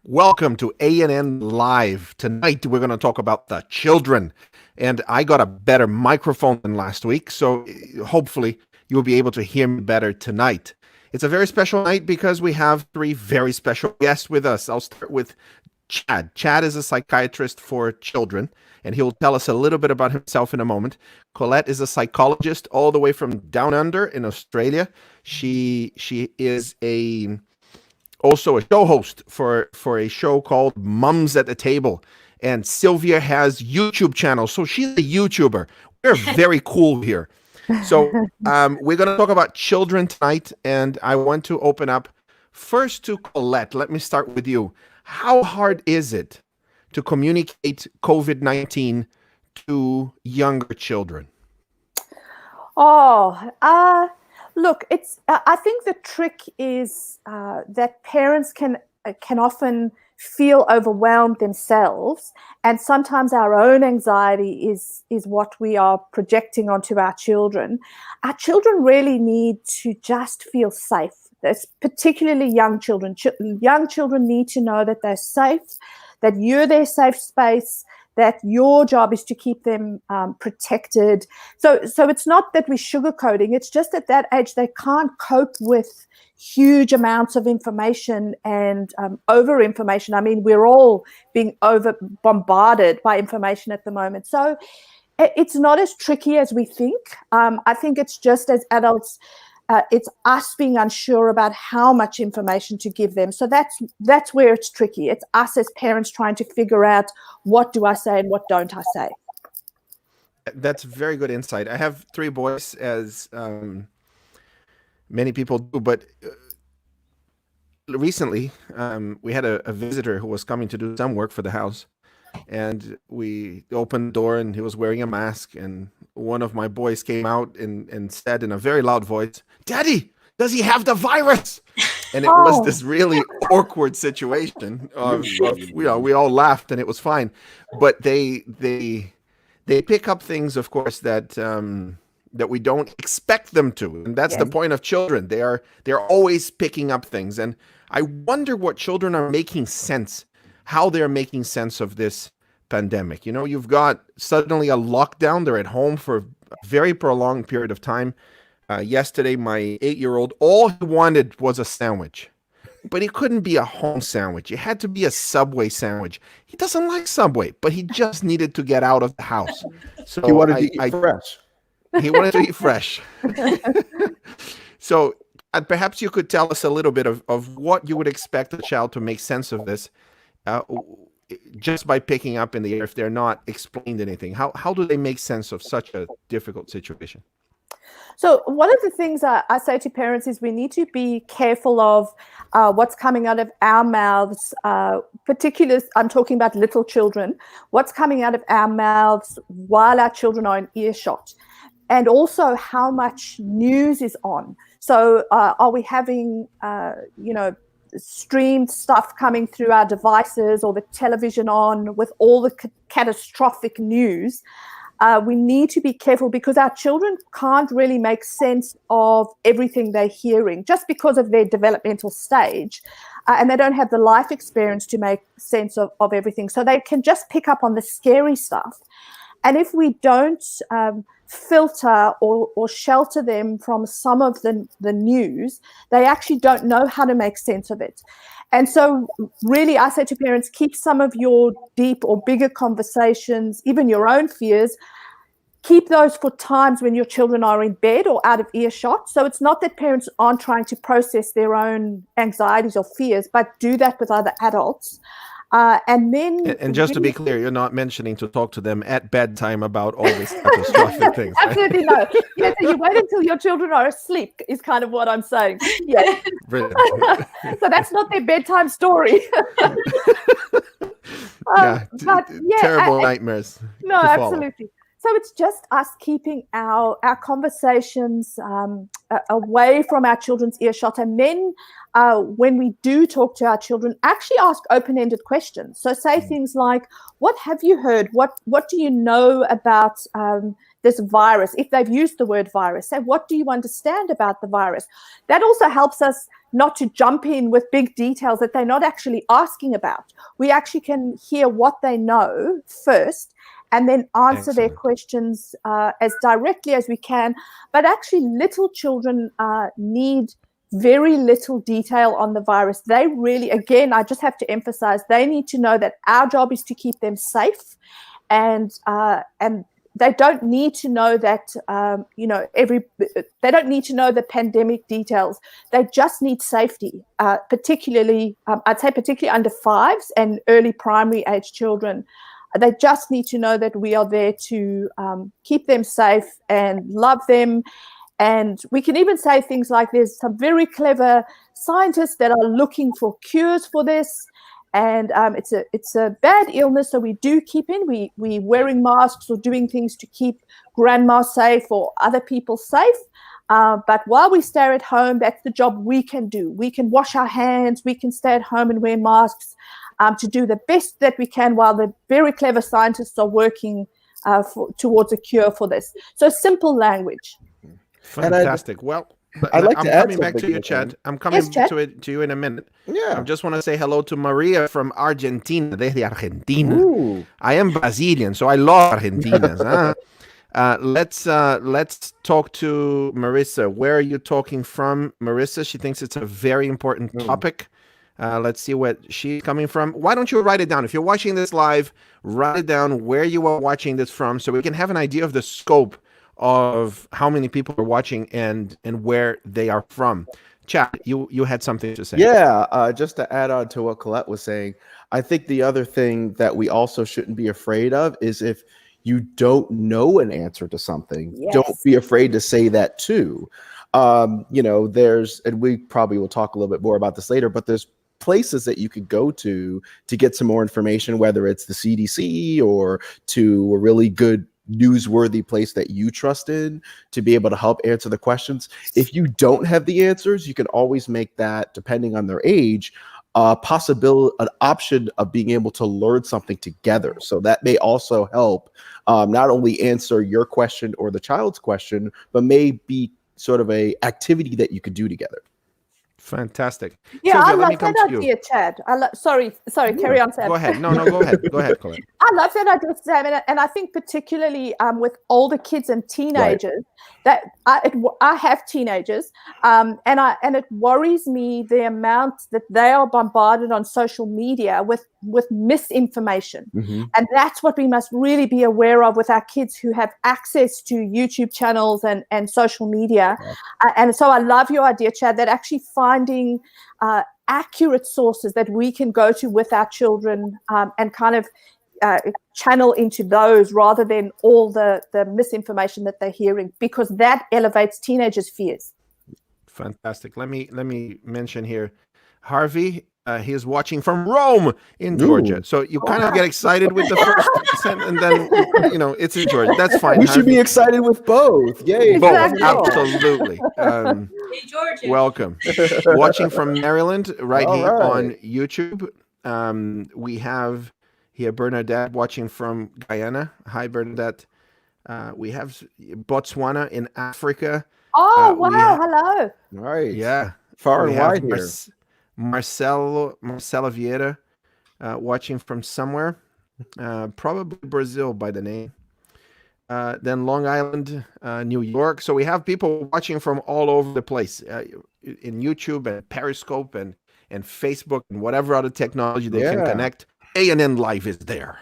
Welcome to A&N Live. Tonight we're going to talk about the children. And I got a better microphone than last week, so hopefully you'll be able to hear me better tonight. It's a very special night because we have three very special guests with us. I'll start with Chad. Chad is a psychiatrist for children, and he'll tell us a little bit about himself in a moment. Collett is a psychologist all the way from down under in Australia. She is also a show host for a show called Mums at the Table. And Silvia has YouTube channels, so she's a YouTuber. We're very cool here. So we're going to talk about children tonight, and I want to open up first to Collett. Let me start with you. How hard is it to communicate COVID-19 to younger children? Look, it's. I think the trick is that parents can often feel overwhelmed themselves, and sometimes our own anxiety is what we are projecting onto our children. Our children really need to just feel safe. That's particularly young children. Young children need to know that they're safe, that you're their safe space, that your job is to keep them protected. So it's not that we're sugarcoating. It's just at that age they can't cope with huge amounts of information and over-information. I mean, we're all being over-bombarded by information at the moment. So it's not as tricky as we think. I think it's just as adults, it's us being unsure about how much information to give them. So that's where it's tricky. It's us as parents trying to figure out what do I say and what don't I say. That's very good insight. I have three boys, as many people do, but recently we had a visitor who was coming to do some work for the house, and we opened the door and he was wearing a mask, and one of my boys came out and said in a very loud voice, "Daddy, does he have the virus?" And it was this really awkward situation. We all laughed and it was fine, but they pick up things, of course, that we don't expect them to, and that's the point of children. They're always picking up things, and I wonder what children are making sense, how they're making sense of this pandemic. You know, you've got suddenly a lockdown. They're at home for a very prolonged period of time. Yesterday, my 8-year-old, all he wanted was a sandwich, but it couldn't be a home sandwich. It had to be a Subway sandwich. He doesn't like Subway, but he just needed to get out of the house. So he wanted to eat fresh. He wanted to eat fresh. So perhaps you could tell us a little bit of what you would expect a child to make sense of this, just by picking up in the air if they're not explained anything. How do they make sense of such a difficult situation? So one of the things I say to parents is we need to be careful of what's coming out of our mouths, particularly I'm talking about little children, what's coming out of our mouths while our children are in earshot, and also how much news is on. So are we having, streamed stuff coming through our devices or the television on with all the catastrophic news? We need to be careful because our children can't really make sense of everything they're hearing just because of their developmental stage, and they don't have the life experience to make sense of everything. So they can just pick up on the scary stuff. And if we don't filter or shelter them from some of the news, they actually don't know how to make sense of it. And so really, I say to parents, keep some of your deep or bigger conversations, even your own fears, keep those for times when your children are in bed or out of earshot. So it's not that parents aren't trying to process their own anxieties or fears, but do that with other adults. And just to be clear, you're not mentioning to talk to them at bedtime about all these catastrophic things. Right? Absolutely no. So you wait until your children are asleep is kind of what I'm saying. Yeah. Brilliant. So that's not their bedtime story. Terrible nightmares. No, absolutely. So it's just us keeping our conversations away from our children's earshot. And then when we do talk to our children, actually ask open-ended questions. So say things like, what have you heard? What do you know about this virus? If they've used the word virus, say, what do you understand about the virus? That also helps us not to jump in with big details that they're not actually asking about. We actually can hear what they know first and then answer their questions as directly as we can. But actually, little children need very little detail on the virus. They really, again, I just have to emphasize, they need to know that our job is to keep them safe, and they don't need to know that, they don't need to know the pandemic details. They just need safety, particularly, I'd say particularly under fives and early primary age children. They just need to know that we are there to keep them safe and love them. And we can even say things like there's some very clever scientists that are looking for cures for this. And it's a bad illness, so we do keep in. We wearing masks or doing things to keep grandma safe or other people safe. But while we stay at home, that's the job we can do. We can wash our hands. We can stay at home and wear masks to do the best that we can while the very clever scientists are working towards a cure for this. So simple language. Fantastic. Well, I'd like I'm to add coming back to you, Chad. I'm coming to you in a minute. Yeah. I just want to say hello to Maria from Argentina, desde Argentina. Ooh. I am Brazilian, so I love Argentinas. Let's talk to Marissa. Where are you talking from, Marissa? She thinks it's a very important topic. Let's see what she's coming from. Why don't you write it down? If you're watching this live, write it down where you are watching this from so we can have an idea of the scope of how many people are watching and where they are from. Chad, you had something to say. Yeah, just to add on to what Collett was saying, I think the other thing that we also shouldn't be afraid of is if you don't know an answer to something, don't be afraid to say that too. There's, and we probably will talk a little bit more about this later, but there's places that you could go to get some more information, whether it's the CDC or to a really good newsworthy place that you trust in to be able to help answer the questions. If you don't have the answers, you can always make that, depending on their age, an option of being able to learn something together. So that may also help not only answer your question or the child's question, but may be sort of a activity that you could do together. Fantastic. Yeah, Sylvia, I love that idea, Chad. Sorry, carry on, Sam. Go ahead. No, go ahead, Collett. I love that idea, Sam, and I think particularly with older kids and teenagers, that I have teenagers, and it worries me the amount that they are bombarded on social media with misinformation, and that's what we must really be aware of with our kids who have access to YouTube channels and social media. And so I love your idea, Chad, that actually finding accurate sources that we can go to with our children and kind of channel into those rather than all the misinformation that they're hearing, because that elevates teenagers' fears. Fantastic. Let me mention here, Harvey. He is watching from Rome in Georgia. So you kind of get excited with the first sentence, and then it's in Georgia. That's fine. We should be excited with both. Yay! Both, absolutely. Hey, Georgia. Welcome. Watching from Maryland, here on YouTube. We have here Bernadette watching from Guyana. Hi, Bernadette. We have Botswana in Africa. Oh, wow. Hello. Right. Yeah. Far and wide here. Marcela Vieira watching from somewhere. Probably Brazil by the name. Then Long Island, New York. So we have people watching from all over the place in YouTube and Periscope and Facebook and whatever other technology they can connect. A&N Live is there.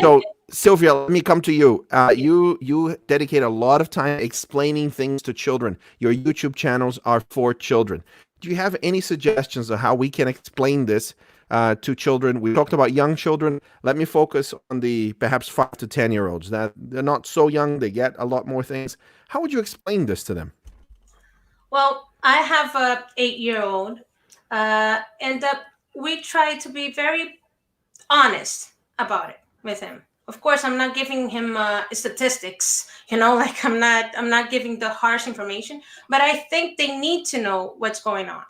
So, Sylvia, let me come to you. You dedicate a lot of time explaining things to children. Your YouTube channels are for children. Do you have any suggestions of how we can explain this to children? We talked about young children. Let me focus on the perhaps 5 to 10-year-olds. That they're not so young. They get a lot more things. How would you explain this to them? Well, I have a 8-year-old, and we try to be very honest about it with him. Of course, I'm not giving him statistics, like I'm not giving the harsh information, but I think they need to know what's going on.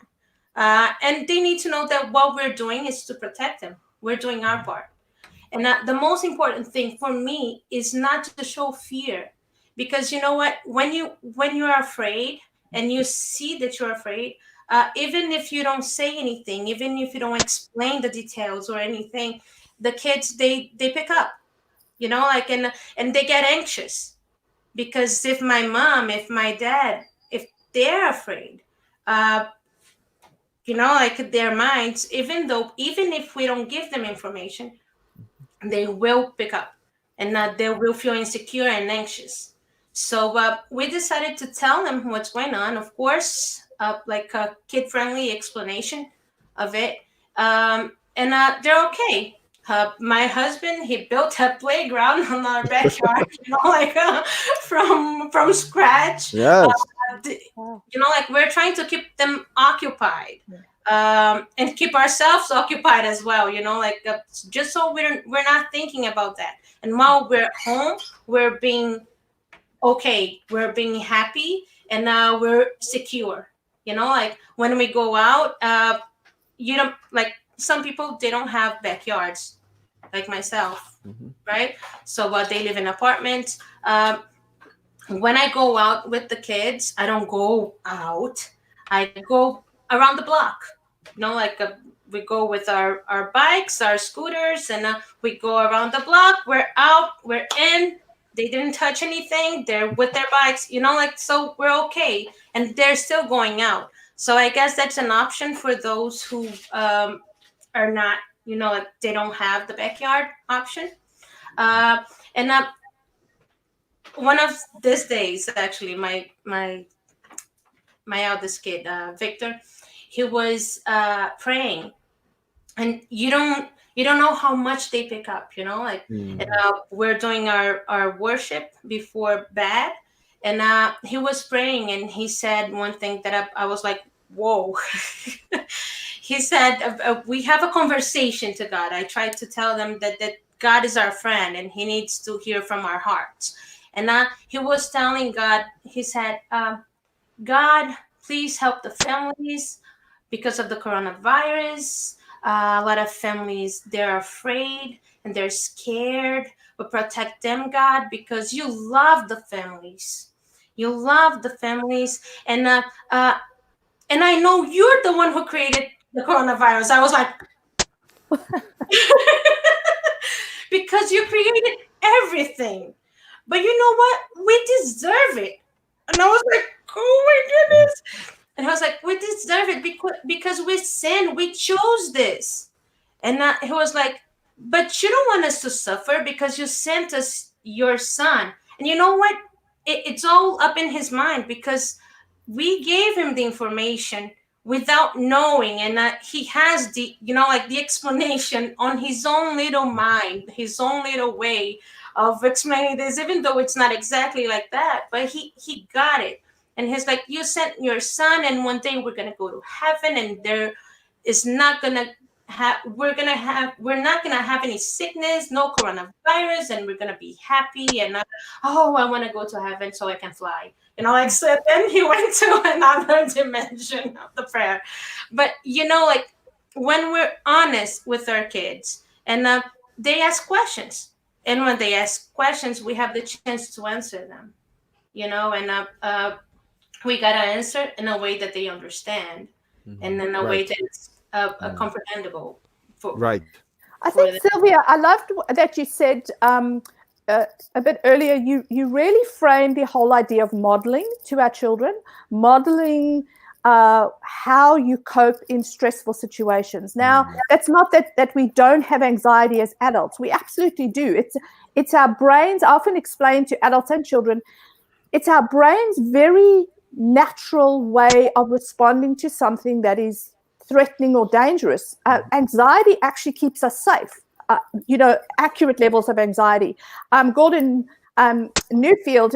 And they need to know that what we're doing is to protect them. We're doing our part. And the most important thing for me is not to show fear, because you know what, when you're afraid and you see that you're afraid, even if you don't say anything, even if you don't explain the details or anything, the kids, they pick up, like, and they get anxious, because if my mom, if my dad, if they're afraid, like their minds, even if we don't give them information, they will pick up, and they will feel insecure and anxious. So we decided to tell them what's going on, of course, like a kid-friendly explanation of it. And they're okay. My husband, he built a playground on our backyard, like from scratch. Yes. Like we're trying to keep them occupied, and keep ourselves occupied as well. Like just so we're not thinking about that. And while we're home, we're being okay, we're being happy, and we're secure. Like when we go out, like some people, they don't have backyards, like myself, right? So they live in apartments. When I go out with the kids, I don't go out. I go around the block. Like we go with our bikes, our scooters, and we go around the block. We're out, we're in. They didn't touch anything. They're with their bikes, like, so we're okay. And they're still going out. So I guess that's an option for those who are not, like they don't have the backyard option. And one of these days, actually, my eldest kid, Victor, he was praying, and you don't know how much they pick up, like and, we're doing our worship before bed, and he was praying, and he said one thing that I was like, whoa. He said, we have a conversation to God. I tried to tell them that God is our friend, and he needs to hear from our hearts. And he was telling God, he said, God, please help the families because of the coronavirus. A lot of families, they're afraid and they're scared, but protect them, God, because you love the families. You love the families. And I know you're the one who created the coronavirus. I was like, because you created everything. But you know what? We deserve it. And I was like, oh my goodness. And I was like, we deserve it because we sinned. We chose this. And he was like, but you don't want us to suffer because you sent us your son. And you know what? It's all up in his mind because we gave him the information without knowing. And he has the, like the explanation on his own little mind, his own little way of explaining this, even though it's not exactly like that, but he got it. And he's like, you sent your son, and one day we're gonna go to heaven, and there is not gonna we're not gonna have any sickness, no coronavirus, and we're gonna be happy. And I want to go to heaven so I can fly. Like so then he went to another dimension of the prayer. But like when we're honest with our kids, and they ask questions. And when they ask questions, we have the chance to answer them, and we got to answer in a way that they understand, and in a way that's comprehensible. Right. I think, Silvia, I loved that you said a bit earlier, you really framed the whole idea of modeling to our children, modeling how you cope in stressful situations. Now, that's not that we don't have anxiety as adults. We absolutely do. It's our brains. I often explain to adults and children, it's our brain's very natural way of responding to something that is threatening or dangerous. Anxiety actually keeps us safe. Accurate levels of anxiety. Gordon Newfield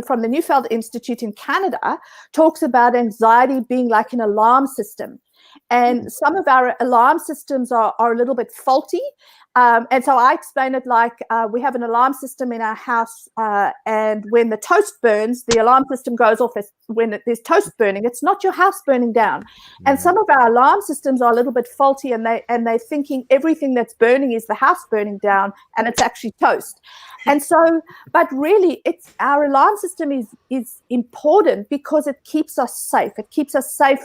from the Newfield Institute in Canada talks about anxiety being like an alarm system. And some of our alarm systems are a little bit faulty. And so I explain it like we have an alarm system in our house, and when the toast burns, the alarm system goes off when there's toast burning. It's not your house burning down. And some of our alarm systems are a little bit faulty, and they're thinking everything that's burning is the house burning down, and it's actually toast. And so, but really, it's our alarm system is important because it keeps us safe. It keeps us safe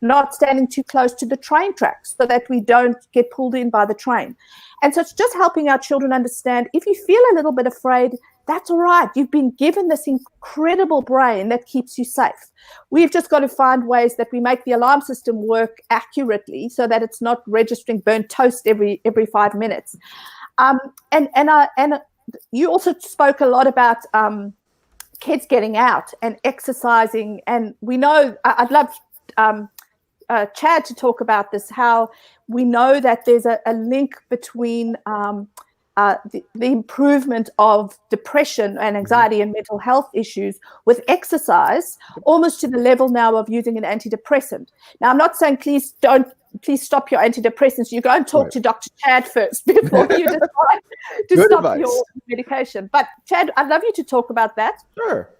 not standing too close to the train tracks so that we don't get pulled in by the train. And so it's just helping our children understand, if you feel a little bit afraid, that's all right. You've been given this incredible brain that keeps you safe. We've just got to find ways that we make the alarm system work accurately so that it's not registering burnt toast every 5 minutes. And you also spoke a lot about kids getting out and exercising. And we know, I'd love Chad to talk about this, how we know that there's a link between the improvement of depression and anxiety and mental health issues with exercise, almost to the level now of using an antidepressant. Now, I'm not saying please stop your antidepressants. You go and talk to Dr. Chad first before you decide to Good stop advice. your medication. But Chad, I'd love you to talk about that. Sure.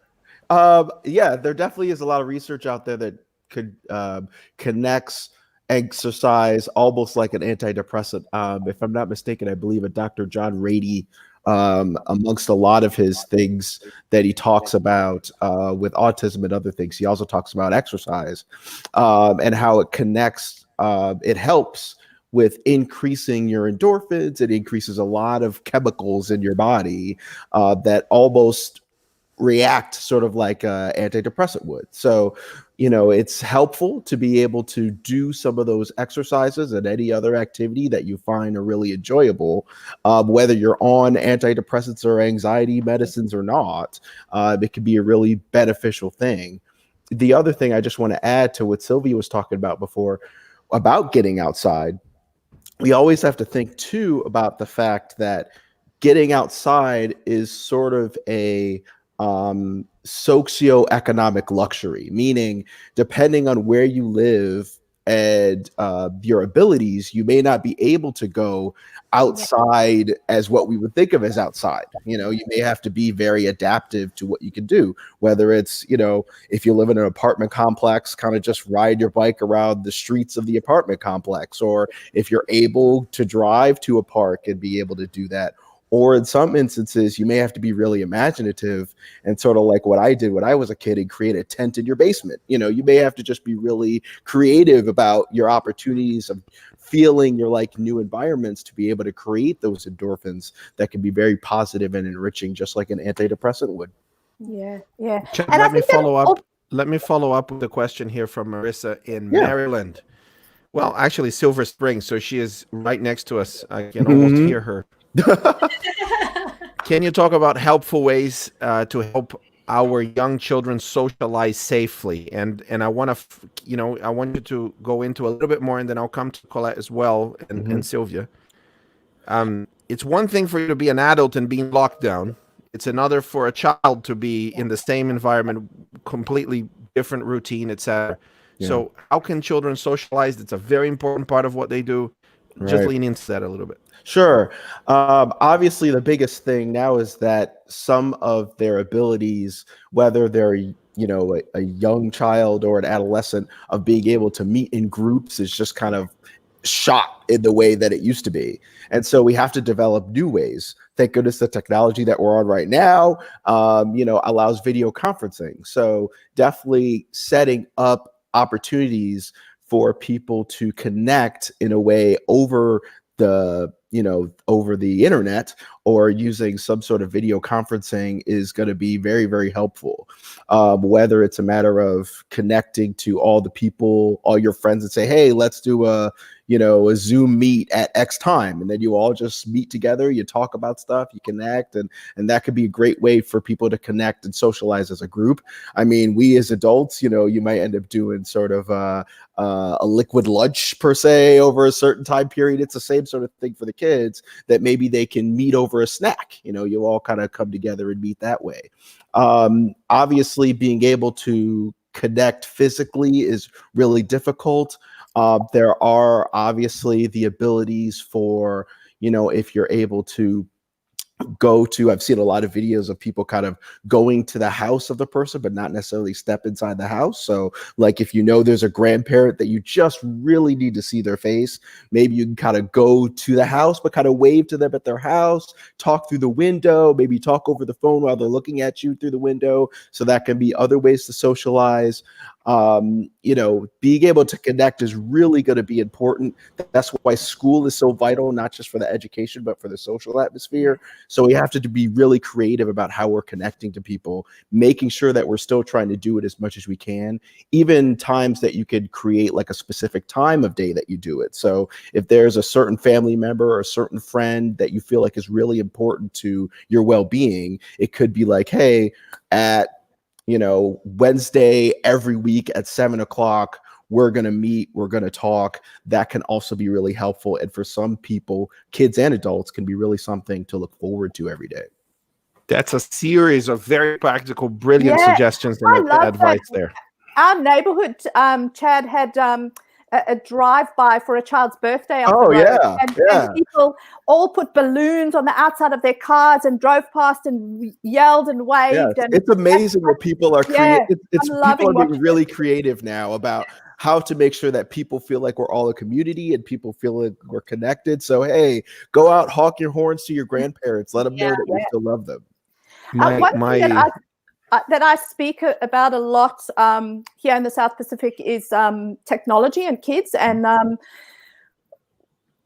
Yeah, there definitely is a lot of research out there that could connects exercise almost like an antidepressant. If I'm not mistaken, I believe a Dr. John Rady, amongst a lot of his things that he talks about with autism and other things, he also talks about exercise and how it connects. It helps with increasing your endorphins. It increases a lot of chemicals in your body that almost react sort of like antidepressant would. So, it's helpful to be able to do some of those exercises and any other activity that you find are really enjoyable, whether you're on antidepressants or anxiety medicines or not. It can be a really beneficial thing. The other thing I just want to add to what Sylvia was talking about before about getting outside, we always have to think too about the fact that getting outside is sort of a socioeconomic luxury, meaning depending on where you live and your abilities, you may not be able to go outside as what we would think of as outside. You may have to be very adaptive to what you can do, whether it's, if you live in an apartment complex, kind of just ride your bike around the streets of the apartment complex, or if you're able to drive to a park and be able to do that. Or in some instances, you may have to be really imaginative and sort of like what I did when I was a kid and create a tent in your basement. You may have to just be really creative about your opportunities of feeling your new environments to be able to create those endorphins that can be very positive and enriching, just like an antidepressant would. Yeah. Chad, And let me follow up with a question here from Marissa in Maryland. Well, actually, Silver Springs, so she is right next to us. I can almost hear her. Can you talk about helpful ways to help our young children socialize safely? And I want to, I want you to go into a little bit more, and then I'll come to Collett as well and Sylvia. It's one thing for you to be an adult and be in lockdown. It's another for a child to be in the same environment, completely different routine, etc. Yeah. So how can children socialize? It's a very important part of what they do. Just lean into that a little bit. Sure. Obviously, the biggest thing now is that some of their abilities, whether they're a young child or an adolescent, of being able to meet in groups is just kind of shot in the way that it used to be. And so we have to develop new ways. Thank goodness the technology that we're on right now, allows video conferencing. So definitely setting up opportunities for people to connect in a way over the internet or using some sort of video conferencing is going to be very, very helpful. Whether it's a matter of connecting to all the people, all your friends, and say, hey, let's do a Zoom meet at X time. And then you all just meet together, you talk about stuff, you connect, and that could be a great way for people to connect and socialize as a group. I mean, we as adults, you might end up doing sort of a liquid lunch per se over a certain time period. It's the same sort of thing for the kids, that maybe they can meet over a snack. You all kind of come together and meet that way. Obviously, being able to connect physically is really difficult. There are obviously the abilities for, if you're able to I've seen a lot of videos of people kind of going to the house of the person, but not necessarily step inside the house. So like, if there's a grandparent that you just really need to see their face, maybe you can kind of go to the house, but kind of wave to them at their house, talk through the window, maybe talk over the phone while they're looking at you through the window. So that can be other ways to socialize. Being able to connect is really going to be important. That's why school is so vital, not just for the education, but for the social atmosphere. So we have to be really creative about how we're connecting to people, making sure that we're still trying to do it as much as we can, even times that you could create like a specific time of day that you do it. So if there's a certain family member or a certain friend that you feel like is really important to your well-being, it could be like, hey, at Wednesday every week at 7:00, we're going to meet, we're going to talk. That can also be really helpful. And for some people, kids and adults, can be really something to look forward to every day. That's a series of very practical, brilliant suggestions and advice there. Our neighborhood, Chad, had a drive-by for a child's birthday. And people all put balloons on the outside of their cars and drove past and yelled and waved. Yes, and it's amazing what people are creating. People are being really it. creative now about how to make sure that people feel like we're all a community and people feel like we're connected. So, hey, go out, honk your horns to your grandparents. Let them know that we still love them. One thing that I speak about a lot here in the South Pacific is technology and kids. And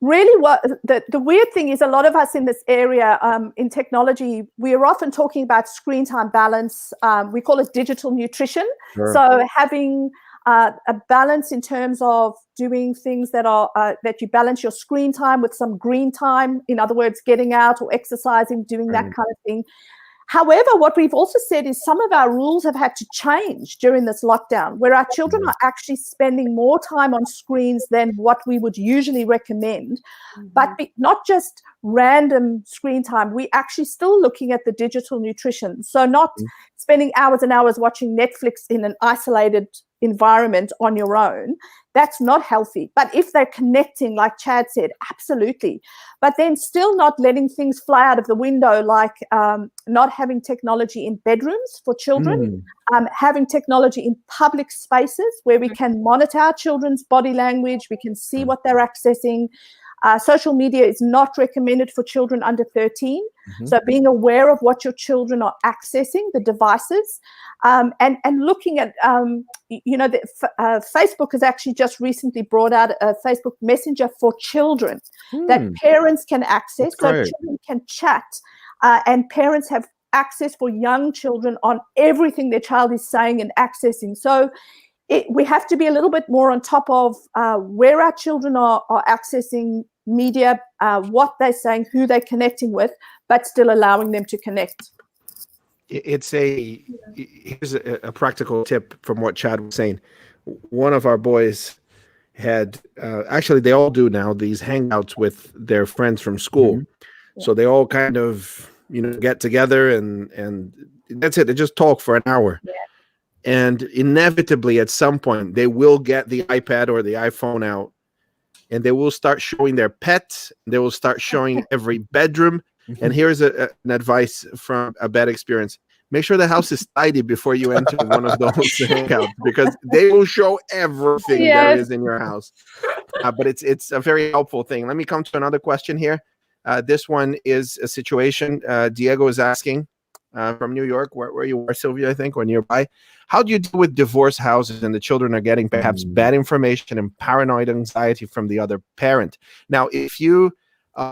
really what the weird thing is, a lot of us in this area in technology, we are often talking about screen time balance. We call it digital nutrition. Sure. So having a balance in terms of doing things that are that you balance your screen time with some green time. In other words, getting out or exercising, doing that kind of thing. However, what we've also said is some of our rules have had to change during this lockdown, where our children are actually spending more time on screens than what we would usually recommend, but not just random screen time. We're actually still looking at the digital nutrition. So not spending hours and hours watching Netflix in an isolated environment on your own. That's not healthy. But if they're connecting, like Chad said, absolutely. But then still not letting things fly out of the window, like not having technology in bedrooms for children, having technology in public spaces where we can monitor our children's body language, we can see what they're accessing. Social media is not recommended for children under 13. So being aware of what your children are accessing, the devices, and looking at, Facebook has actually just recently brought out a Facebook Messenger for children that parents can access. So children can chat, and parents have access for young children on everything their child is saying and accessing. So we have to be a little bit more on top of where our children are accessing media, what they're saying, who they're connecting with, but still allowing them to connect. Here's a practical tip from what Chad was saying. One of our boys had, actually they all do now, these hangouts with their friends from school. So they all kind of, get together and that's it. They just talk for an hour. And inevitably, at some point, they will get the iPad or the iPhone out, and they will start showing their pets. They will start showing every bedroom. And here's an advice from a bad experience. Make sure the house is tidy before you enter one of those hangouts, because they will show everything there is in your house. But it's a very helpful thing. Let me come to another question here. This one is a situation. Diego is asking from New York, where you are, Silvia, I think, or nearby. How do you deal with divorce houses and the children are getting perhaps bad information and paranoid anxiety from the other parent? Now, if you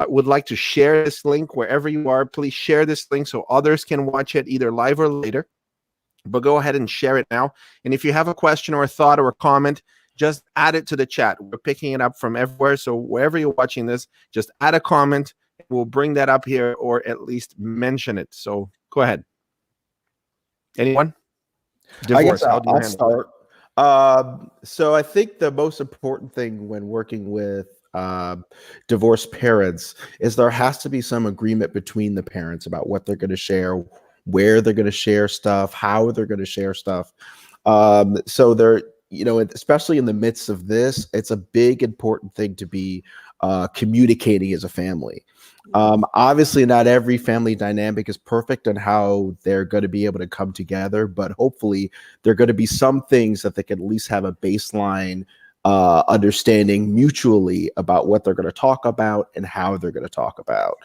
would like to share this link wherever you are, please share this link so others can watch it either live or later. But go ahead and share it now. And if you have a question or a thought or a comment, just add it to the chat. We're picking it up from everywhere. So wherever you're watching this, just add a comment. We'll bring that up here or at least mention it. So go ahead. Anyone? Divorce, I guess how do you handle start. So I think the most important thing when working with divorced parents is there has to be some agreement between the parents about what they're going to share, where they're going to share stuff, how they're going to share stuff. So they're, especially in the midst of this, it's a big important thing to be communicating as a family. Obviously, not every family dynamic is perfect on how they're going to be able to come together, but hopefully there are going to be some things that they can at least have a baseline understanding mutually about what they're going to talk about and how they're going to talk about.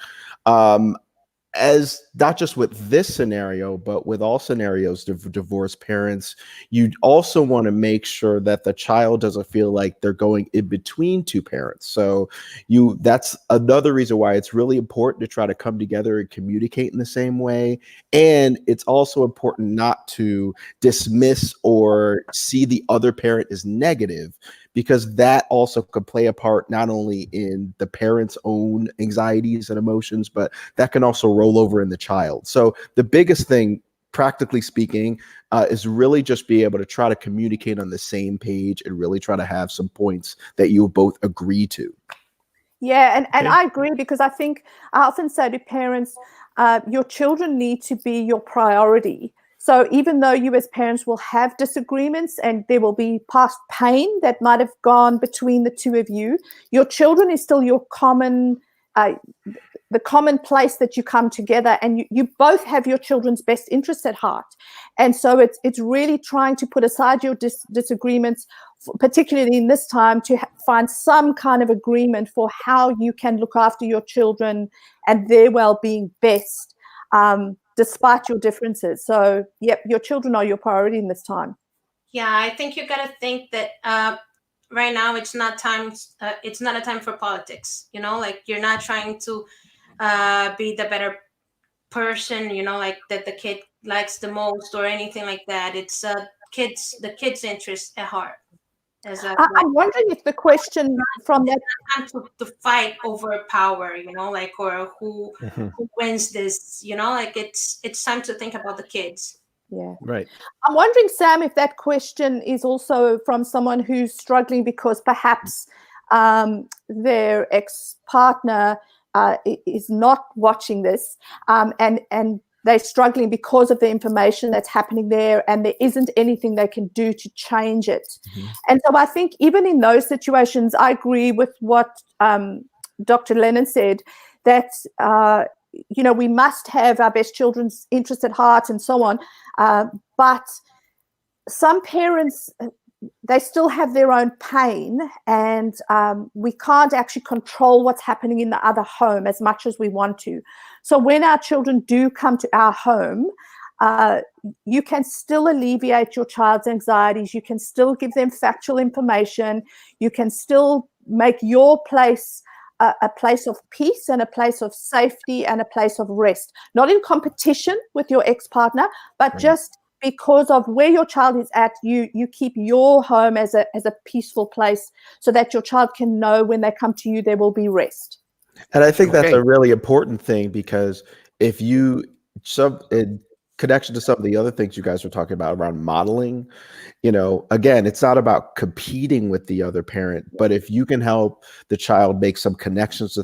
as not just with this scenario, but with all scenarios of divorced parents, you also want to make sure that the child doesn't feel like they're going in between two parents. So that's another reason why it's really important to try to come together and communicate in the same way. And it's also important not to dismiss or see the other parent as negative, because that also could play a part not only in the parent's own anxieties and emotions, but that can also roll over in the child. So the biggest thing, practically speaking, is really just be able to try to communicate on the same page and really try to have some points that you both agree to. Yeah, and I agree, because I think I often say to parents, your children need to be your priority. So even though you as parents will have disagreements and there will be past pain that might have gone between the two of you, your children is still your common, the common place that you come together, and you both have your children's best interests at heart. And so it's really trying to put aside your disagreements, particularly in this time, to find some kind of agreement for how you can look after your children and their well-being best, despite your differences. So, yep, your children are your priority in this time. Yeah, I think you got to think that right now it's not time. It's not a time for politics. Like, you're not trying to be the better person. Like that the kid likes the most or anything like that. It's the kid's interest at heart. I'm wondering if the question from that time to fight over power, like, or who wins this, like it's time to think about the kids. Yeah. Right. I'm wondering, Sam, if that question is also from someone who's struggling because perhaps their ex-partner is not watching this, and they're struggling because of the information that's happening there, and there isn't anything they can do to change it. Mm-hmm. And so I think even in those situations, I agree with what Dr. Lennon said, that we must have our best children's interests at heart and so on. But some parents, they still have their own pain, and we can't actually control what's happening in the other home as much as we want to. So when our children do come to our home, you can still alleviate your child's anxieties. You can still give them factual information. You can still make your place a place of peace and a place of safety and a place of rest, not in competition with your ex-partner, but just because of where your child is at, you keep your home as a peaceful place, so that your child can know when they come to you, there will be rest. And I think that's a really important thing, because if you in connection to some of the other things you guys were talking about around modeling, again, it's not about competing with the other parent, but if you can help the child make some connections to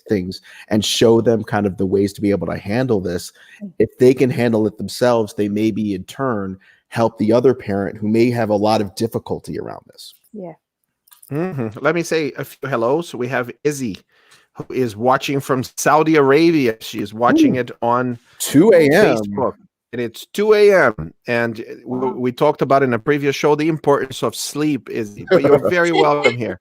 things and show them kind of the ways to be able to handle this, if they can handle it themselves, they maybe in turn help the other parent who may have a lot of difficulty around this. Yeah. Mm-hmm. Let me say a few hellos. We have Izzy, who is watching from Saudi Arabia. She is watching it on 2 a.m. Facebook, and it's 2 a.m. And we talked about in a previous show the importance of sleep, Izzy. But you're very welcome here.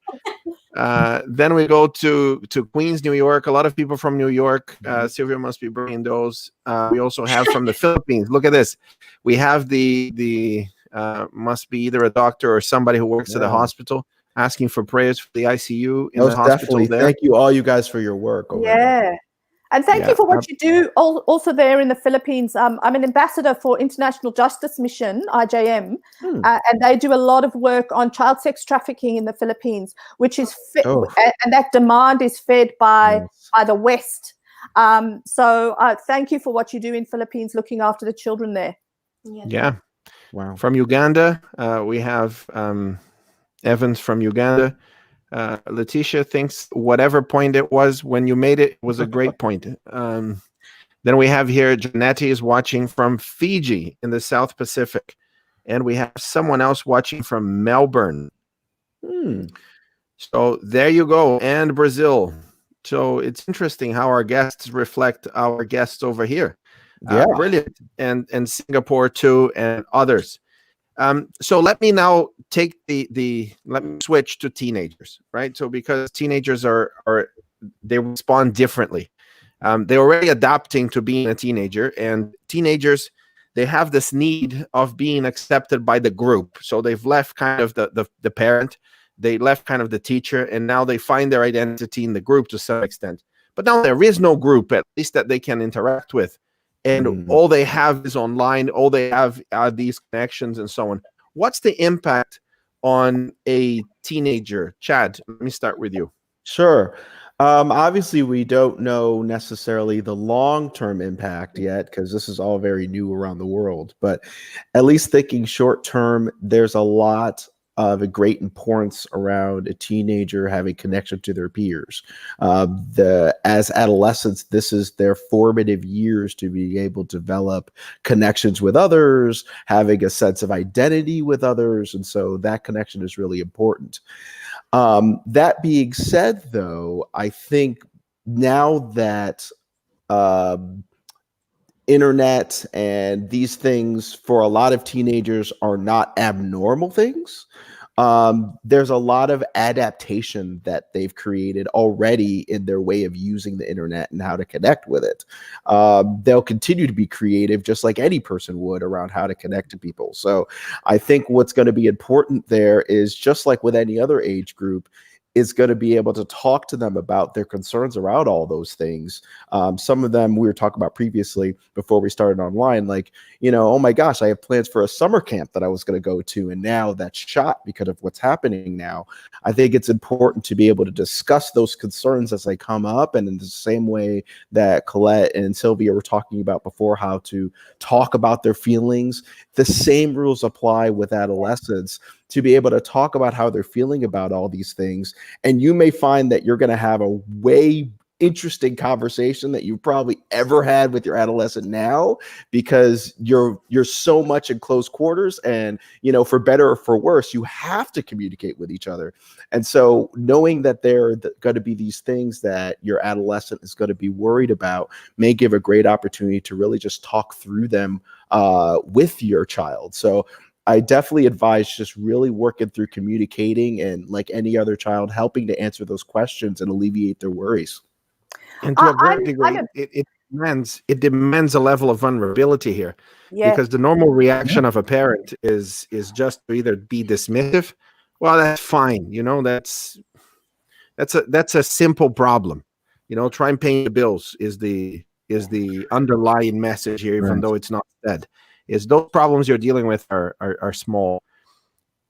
Then we go to Queens, New York. A lot of people from New York. Silvia must be bringing those. We also have from the Philippines. Look at this. We have the must be either a doctor or somebody who works at the hospital, asking for prayers for the ICU in the hospital there. Thank you, all you guys, for your work. There. And thank you for what you do also there in the Philippines. I'm an ambassador for International Justice Mission, IJM, and they do a lot of work on child sex trafficking in the Philippines, which is and that demand is fed by the West. So thank you for what you do in Philippines, looking after the children there. Yeah. Wow. From Uganda, we have Evans from Uganda. Letitia thinks whatever point it was when you made it was a great point. Then we have here Janetti is watching from Fiji in the South Pacific, and we have someone else watching from Melbourne. So there you go, and Brazil. So it's interesting how our guests reflect our guests over here. Brilliant, and Singapore too, and others. So let me now take let me switch to teenagers, right? So because teenagers they respond differently. They're already adapting to being a teenager, and teenagers, they have this need of being accepted by the group. So they've left kind of the parent, they left kind of the teacher, and now they find their identity in the group to some extent. But now there is no group, at least that they can interact with. And all they have is online, all they have are these connections and so on. What's the impact on a teenager? Chad, let me start with you. Sure. Obviously, we don't know necessarily the long-term impact yet because this is all very new around the world. But at least thinking short-term, there's a lot of a great importance around a teenager having connection to their peers. As adolescents, this is their formative years to be able to develop connections with others, having a sense of identity with others. And so that connection is really important. That being said, though, I think now that internet and these things for a lot of teenagers are not abnormal things, there's a lot of adaptation that they've created already in their way of using the internet and how to connect with it. They'll continue to be creative just like any person would around how to connect to people. So I think what's going to be important there is, just like with any other age group, is going to be able to talk to them about their concerns around all those things. Some of them we were talking about previously before we started online, like, oh my gosh, I have plans for a summer camp that I was going to go to, and now that's shot because of what's happening now. I think it's important to be able to discuss those concerns as they come up, and in the same way that Collett and Silvia were talking about before, how to talk about their feelings, the same rules apply with adolescents, to be able to talk about how they're feeling about all these things. And you may find that you're going to have a way interesting conversation that you've probably ever had with your adolescent now, because you're so much in close quarters, and for better or for worse, you have to communicate with each other. And so knowing that there are going to be these things that your adolescent is going to be worried about may give a great opportunity to really just talk through them with your child. So I definitely advise just really working through communicating, and like any other child, helping to answer those questions and alleviate their worries. And to a great degree, it demands a level of vulnerability here, because the normal reaction of a parent is just to either be dismissive. Well, that's fine, that's a simple problem. Try and pay the bills is the underlying message here, even though it's not said. Is those problems you're dealing with are small.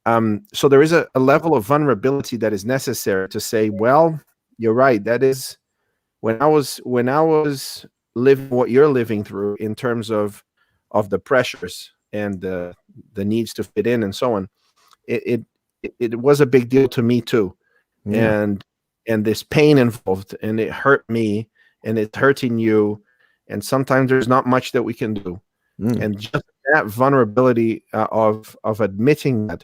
So there is a level of vulnerability that is necessary to say, well, you're right. That is when I was living what you're living through in terms of the pressures and the needs to fit in and so on. It was a big deal to me too, and this pain involved, and it hurt me, and it's hurting you, and sometimes there's not much that we can do. And just that vulnerability of admitting that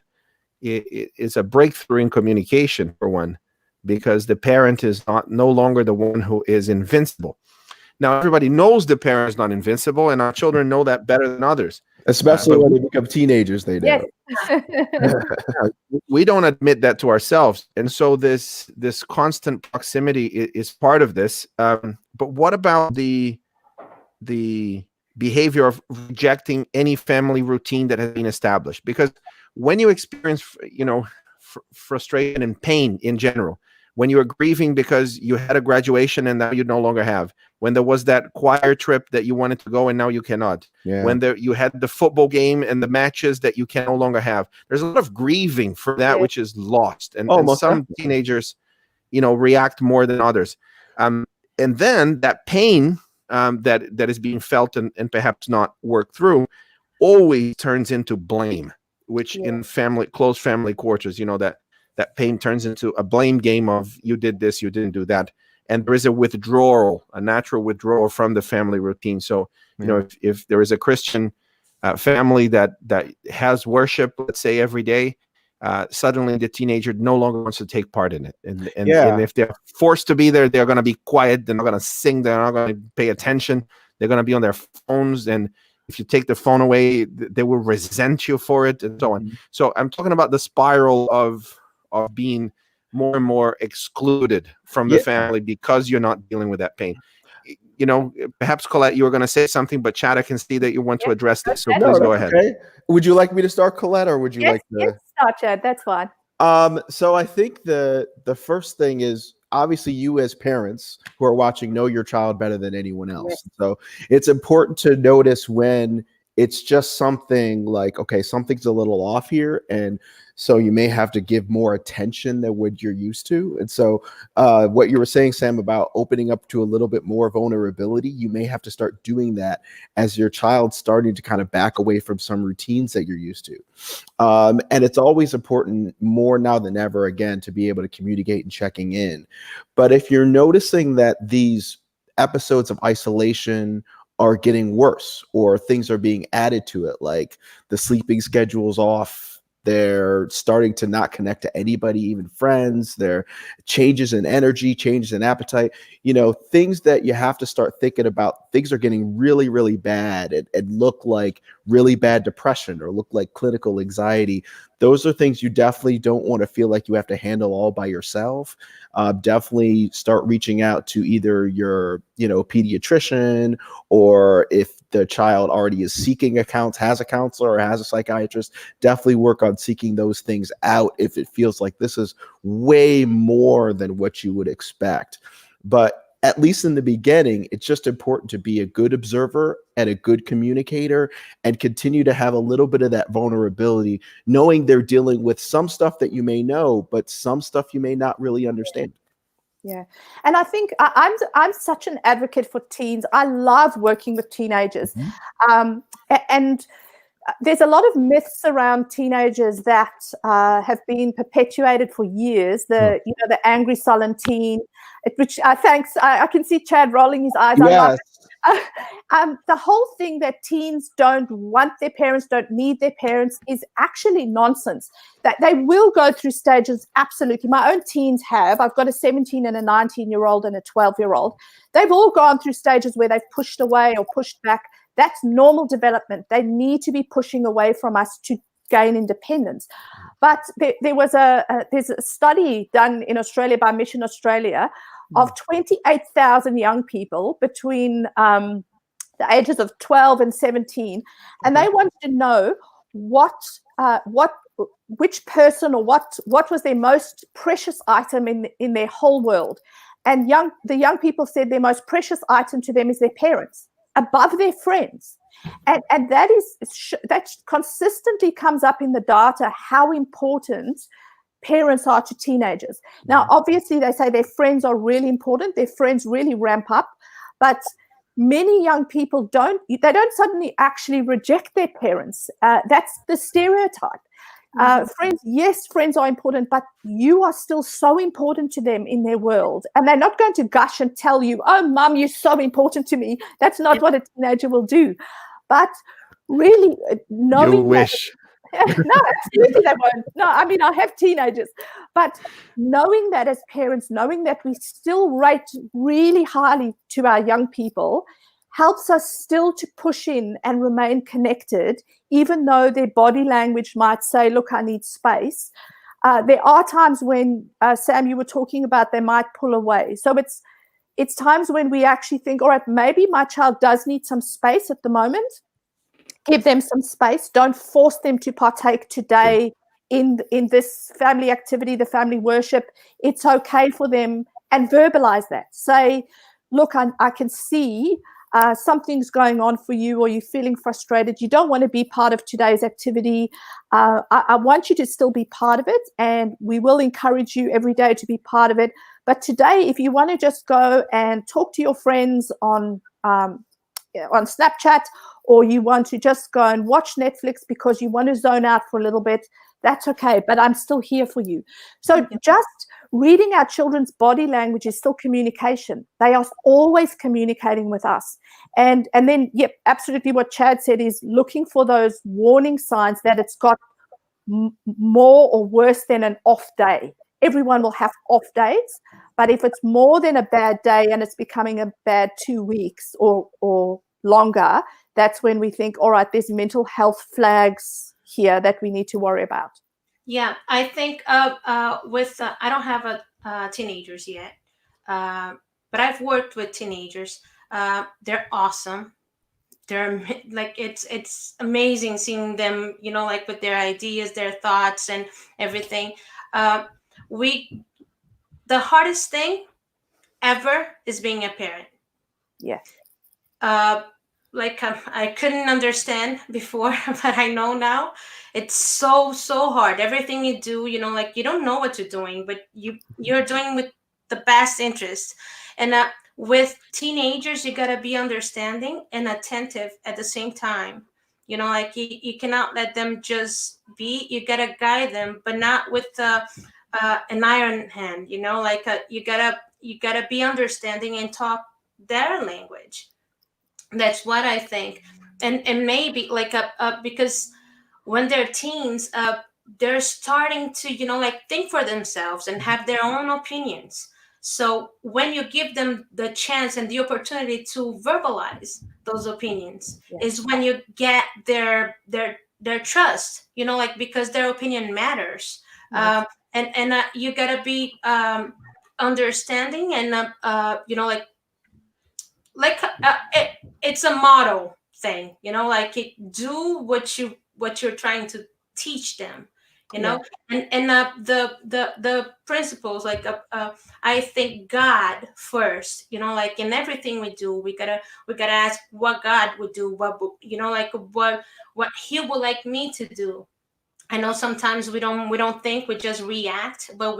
it is a breakthrough in communication, for one, because the parent is no longer the one who is invincible. Now, everybody knows the parent is not invincible, and our children know that better than others. Especially when they become teenagers, they do. Yes. We don't admit that to ourselves. And so this constant proximity is part of this. But what about the behavior of rejecting any family routine that has been established? Because when you experience, frustration and pain in general, when you are grieving because you had a graduation and now you no longer have, when there was that choir trip that you wanted to go and now you cannot, when you had the football game and the matches that you can no longer have, there's a lot of grieving for that which is lost. And some teenagers, react more than others. And then that pain that is being felt and perhaps not worked through always turns into blame, which in close family quarters, that pain turns into a blame game of you did this, you didn't do that. And there is a natural withdrawal from the family routine. So, if there is a Christian family that has worship, let's say every day, suddenly the teenager no longer wants to take part in it. And if they're forced to be there, they're going to be quiet. They're not going to sing. They're not going to pay attention. They're going to be on their phones. And if you take the phone away, they will resent you for it, and so on. So I'm talking about the spiral of being more and more excluded from the family because you're not dealing with that pain. perhaps Collett, you were going to say something, but Chad, I can see that you want to address this, so No, please go ahead. Okay. Would you like me to start, Collett, or would you like to? Yes, start, Chad. That's fine. So I think the first thing is, obviously, you as parents who are watching know your child better than anyone else. Yes. So it's important to notice when it's just something like, okay, something's a little off here, and so you may have to give more attention than what you're used to. And so what you were saying, Sam, about opening up to a little bit more vulnerability, you may have to start doing that as your child's starting to kind of back away from some routines that you're used to. And it's always important, more now than ever, again, to be able to communicate and checking in. But if you're noticing that these episodes of isolation are getting worse, or things are being added to it, like the sleeping schedule's off, they're starting to not connect to anybody, even friends, there changes in energy, changes in appetite, things that you have to start thinking about. Things are getting really, really bad and look like really bad depression or look like clinical anxiety. Those are things you definitely don't want to feel like you have to handle all by yourself. Definitely start reaching out to either your, pediatrician, or if the child already is seeking has a counselor or has a psychiatrist, definitely work on seeking those things out if it feels like this is way more than what you would expect. But at least in the beginning, it's just important to be a good observer and a good communicator and continue to have a little bit of that vulnerability, knowing they're dealing with some stuff that you may know, but some stuff you may not really understand. Yeah. And I think I'm such an advocate for teens. I love working with teenagers. Mm-hmm. And there's a lot of myths around teenagers that have been perpetuated for years. The angry, sullen teen, which I can see Chad rolling his eyes. Yes. The whole thing that teens don't want their parents, don't need their parents, is actually nonsense. That they will go through stages, absolutely. My own teens have. I've got a 17 and a 19-year-old and a 12-year-old. They've all gone through stages where they've pushed away or pushed back. That's normal development. They need to be pushing away from us to gain independence. But there's a study done in Australia by Mission Australia of 28,000 young people between the ages of 12 and 17, and they wanted to know which person or what was their most precious item in their whole world. And the young people said their most precious item to them is their parents, above their friends. And that consistently comes up in the data, how important parents are to teenagers. Now, obviously, they say their friends are really important. Their friends really ramp up. But many young people don't suddenly actually reject their parents. That's the stereotype. Friends are important, but you are still so important to them in their world. And they're not going to gush and tell you, oh, Mum, you're so important to me. That's not what a teenager will do. But really, knowing you wish. No, absolutely they won't. No, I mean, I have teenagers. But knowing that as parents, knowing that we still rate really highly to our young people helps us still to push in and remain connected, even though their body language might say, look, I need space. There are times when, Sam, you were talking about, they might pull away. So it's times when we actually think, all right, maybe my child does need some space at the moment. Give them some space. Don't force them to partake today in this family activity, the family worship. It's okay for them, and verbalize that. Say, look, I can see something's going on for you, or you're feeling frustrated. You don't want to be part of today's activity. I want you to still be part of it, and we will encourage you every day to be part of it. But today, if you want to just go and talk to your friends on Snapchat, or you want to just go and watch Netflix because you want to zone out for a little bit, that's okay, but I'm still here for you. So just reading our children's body language is still communication. They are always communicating with us. And then, absolutely what Chad said is looking for those warning signs that it's got more or worse than an off day. Everyone will have off days, but if it's more than a bad day and it's becoming a bad 2 weeks or longer, that's when we think, all right, there's mental health flags here that we need to worry about. Yeah, I think I don't have teenagers yet, but I've worked with teenagers. They're awesome. They're like, it's amazing seeing them, like with their ideas, their thoughts, and everything. We The hardest thing ever is being a parent. Yes. Like, I couldn't understand before, but I know now. It's so hard. Everything you do, like, you don't know what you're doing, but you're doing with the best interest. And with teenagers, you gotta be understanding and attentive at the same time. Like, you cannot let them just be. You gotta guide them, but not with an iron hand. Like, you gotta be understanding and talk their language. That's what I think. And maybe like because when they're teens, they're starting to, like, think for themselves and have their own opinions. So when you give them the chance and the opportunity to verbalize those opinions, is when you get their trust, like, because their opinion matters. And you gotta be understanding, and it's a model thing, like, do what you're trying to teach them, and the principles, like, I think God first, like, in everything we do, we gotta ask what God would do, like, what he would like me to do. I know sometimes we don't think, we just react, but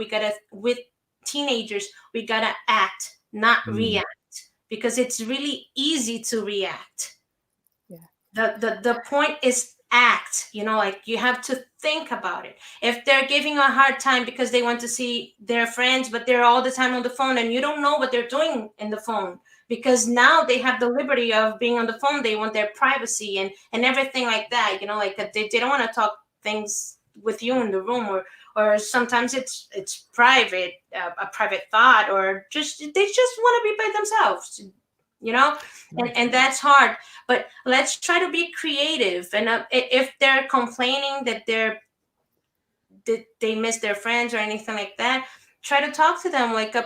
with teenagers, we gotta act, not react, because it's really easy to react. The point is act, like, you have to think about it. If they're giving a hard time because they want to see their friends, but they're all the time on the phone, and you don't know what they're doing in the phone, because now they have the liberty of being on the phone, they want their privacy and everything like that, like, they don't want to talk things with you in the room, or sometimes it's private, a private thought, or they just want to be by themselves, and that's hard. But let's try to be creative. And if they're complaining that they miss their friends or anything like that, try to talk to them, like,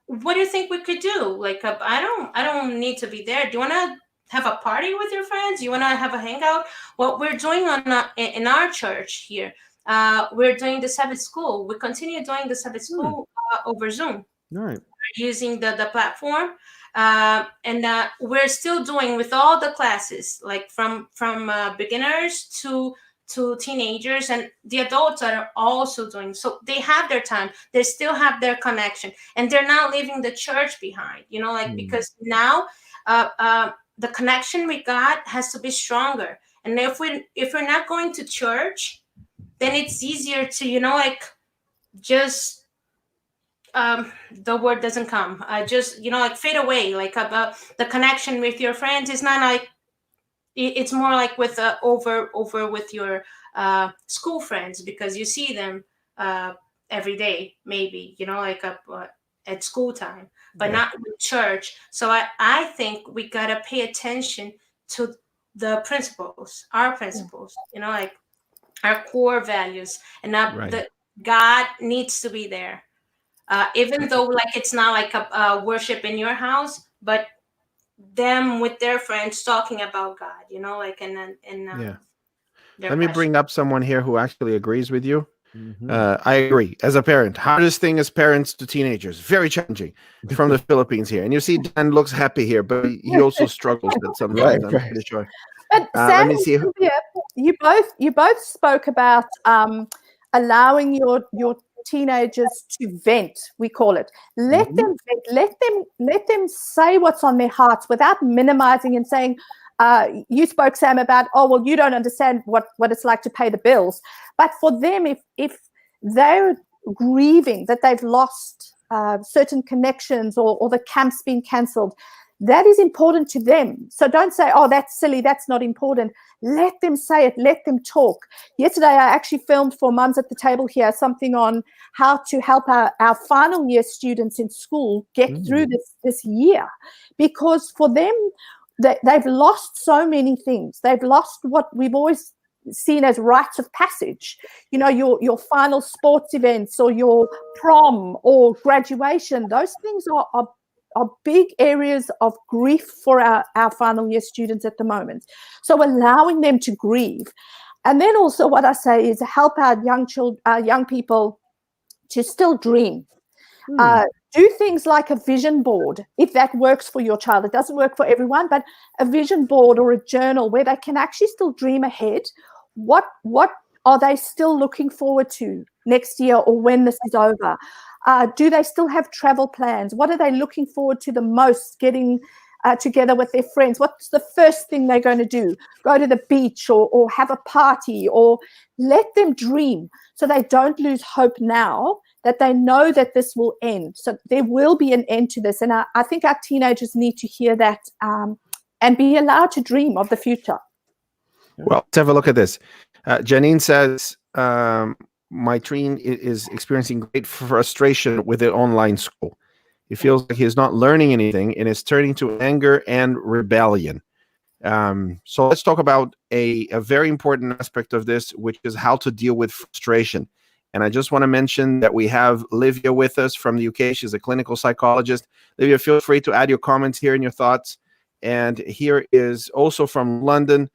what do you think we could do? Like, I don't need to be there. Do you want to have a party with your friends? You want to have a hangout? What we're doing in our church here, we're doing the Sabbath school. We continue doing the Sabbath school over Zoom. All right. We're using the platform, and we're still doing with all the classes, like from beginners to teenagers, and the adults are also doing. So they have their time, they still have their connection, and they're not leaving the church behind, like, because now the connection we got has to be stronger. And if we're not going to church, then it's easier to, like, just the word doesn't come, just, like, fade away. Like, about the connection with your friends is not like, it's more like with over with your school friends, because you see them every day, maybe, like, at school time, but not with church. So I think we gotta pay attention to the principles, our principles, like, our core values, and the God needs to be there. Even though, like, it's not like a worship in your house, but them with their friends talking about God, like, Let me bring up someone here who actually agrees with you. I agree. As a parent, hardest thing as parents to teenagers, very challenging. From the Philippines here, and you see Dan looks happy here, but he also struggles with sometimes. I'm pretty sure. But Sam, let me see. Sylvia, you both spoke about allowing your teenagers to vent, we call it. Let them vent, let them say what's on their hearts without minimizing and saying, you spoke, Sam, about, oh, well, you don't understand what it's like to pay the bills. But for them, if they're grieving that they've lost certain connections, or the camp's been cancelled, that is important to them. So don't say, oh, that's silly, that's not important. Let them say it, let them talk. Yesterday, I actually filmed for Mums at the Table here something on how to help our final year students in school get through this year. Because for them, they've lost so many things. They've lost what we've always seen as rites of passage. Your final sports events, or your prom or graduation. Those things are are big areas of grief for our final year students at the moment. So allowing them to grieve. And then also what I say is help our young people to still dream. Do things like a vision board, if that works for your child. It doesn't work for everyone, but a vision board or a journal where they can actually still dream ahead. What are they still looking forward to next year or when this is over? Do they still have travel plans? What are they looking forward to the most, getting together with their friends? What's the first thing they're going to do? Go to the beach or have a party, or let them dream so they don't lose hope now, that they know that this will end. So there will be an end to this. And I think our teenagers need to hear that and be allowed to dream of the future. Well, let's have a look at this. Janine says, my tween is experiencing great frustration with the online school. He feels like he's not learning anything and is turning to anger and rebellion. So let's talk about a very important aspect of this, which is how to deal with frustration. And I just want to mention that we have Livia with us from the UK. She's a clinical psychologist. Livia, feel free to add your comments here and your thoughts. And here is also from London,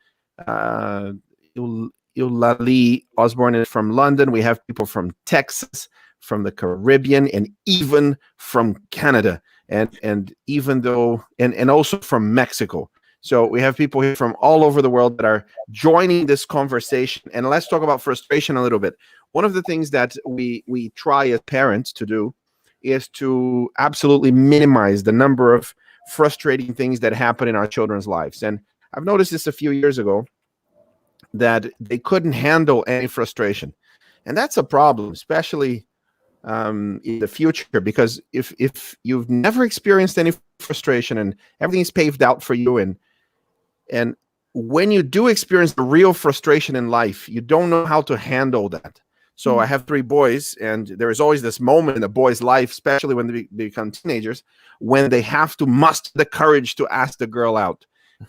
Eulalie Osborne is from London. We have people from Texas, from the Caribbean, and even from Canada, and even though and also from Mexico. So we have people here from all over the world that are joining this conversation. And let's talk about frustration a little bit. One of the things that we try as parents to do is to absolutely minimize the number of frustrating things that happen in our children's lives. And I've noticed this a few years ago, that they couldn't handle any frustration. And that's a problem, especially in the future, because if you've never experienced any frustration and everything's paved out for you, and when you do experience the real frustration in life, you don't know how to handle that. So I have 3 boys, and there is always this moment in a boy's life, especially when they become teenagers, when they have to muster the courage to ask the girl out.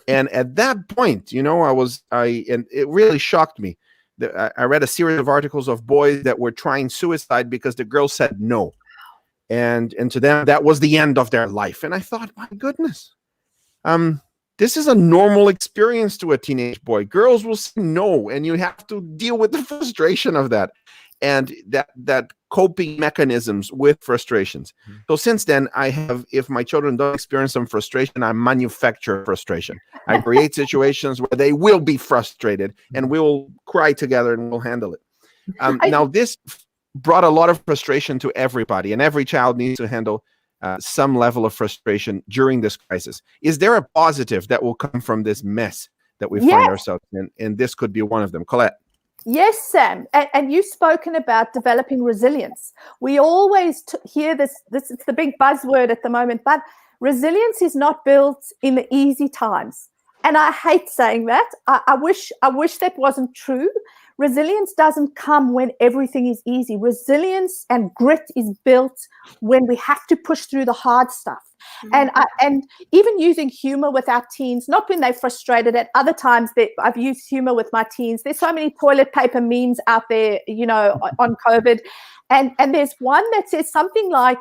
And at that point, and it really shocked me. I read a series of articles of boys that were trying suicide because the girl said no. And to them, that was the end of their life. And I thought, my goodness, this is a normal experience to a teenage boy. Girls will say no, and you have to deal with the frustration of that. And that coping mechanisms with frustrations. So since then, if my children don't experience some frustration, I manufacture frustration. I create situations where they will be frustrated, and we'll cry together and we'll handle it. Now, this brought a lot of frustration to everybody, and every child needs to handle some level of frustration during this crisis. Is there a positive that will come from this mess that we find ourselves in? And this could be one of them. Collett. Yes, Sam. And you've spoken about developing resilience. We always hear this is the big buzzword at the moment, but resilience is not built in the easy times. And I hate saying that. I wish that wasn't true. Resilience doesn't come when everything is easy. Resilience and grit is built when we have to push through the hard stuff. And even using humor with our teens, not when they're frustrated. At other times I've used humor with my teens. There's so many toilet paper memes out there, on COVID. And there's one that says something like,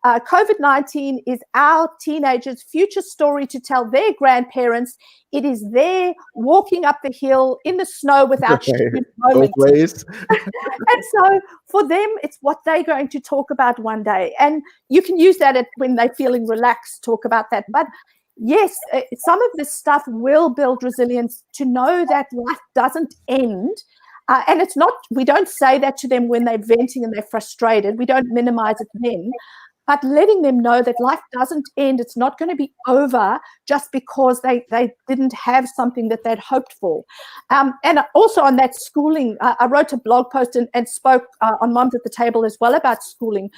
COVID-19 is our teenagers' future story to tell their grandparents. It is their walking up the hill in the snow without shoes moment. And so for them, it's what they're going to talk about one day. And you can use that when they're feeling relaxed, talk about that. But yes, some of this stuff will build resilience to know that life doesn't end. And it's not, we don't say that to them when they're venting and they're frustrated. We don't minimize it then. But letting them know that life doesn't end. It's not going to be over just because they didn't have something that they'd hoped for. And also on that schooling, I wrote a blog post and spoke on Moms at the Table as well about schooling.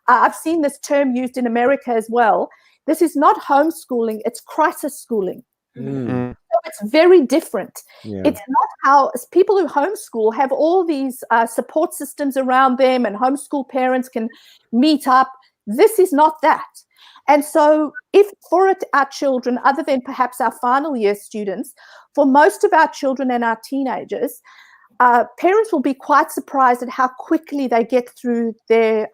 I've seen this term used in America as well. This is not homeschooling, it's crisis schooling. So it's very different. Yeah. It's not how people who homeschool have all these support systems around them, and homeschool parents can meet up. This is not that. And so if for our children, other than perhaps our final year students, for most of our children and our teenagers, parents will be quite surprised at how quickly they get through their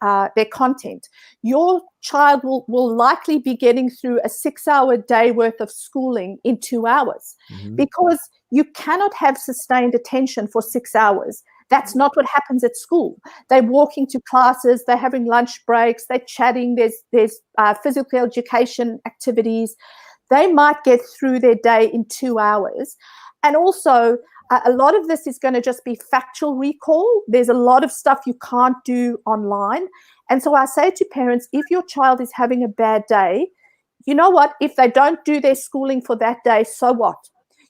content. Your child will likely be getting through a 6-hour day worth of schooling in 2 hours, because you cannot have sustained attention for 6 hours. That's not what happens at school. They're walking to classes, they're having lunch breaks, they're chatting, there's physical education activities. They might get through their day in 2 hours. And also, a lot of this is going to just be factual recall. There's a lot of stuff you can't do online. And so I say to parents, if your child is having a bad day, you know what? If they don't do their schooling for that day, so what?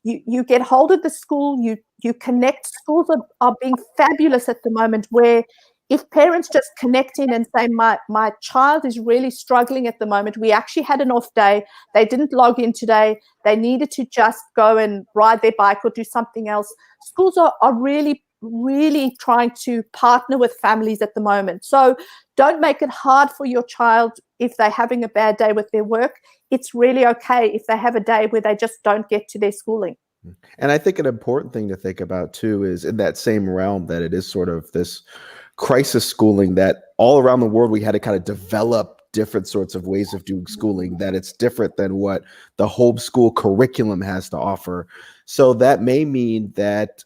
You get hold of the school, you connect. Schools are being fabulous at the moment, where if parents just connect in and say, my child is really struggling at the moment. We actually had an off day. They didn't log in today. They needed to just go and ride their bike or do something else. Schools are really, really trying to partner with families at the moment. So don't make it hard for your child if they're having a bad day with their work. It's really okay if they have a day where they just don't get to their schooling. And I think an important thing to think about too is in that same realm that it is sort of this crisis schooling, that all around the world we had to kind of develop different sorts of ways of doing schooling, that it's different than what the homeschool curriculum has to offer. So that may mean that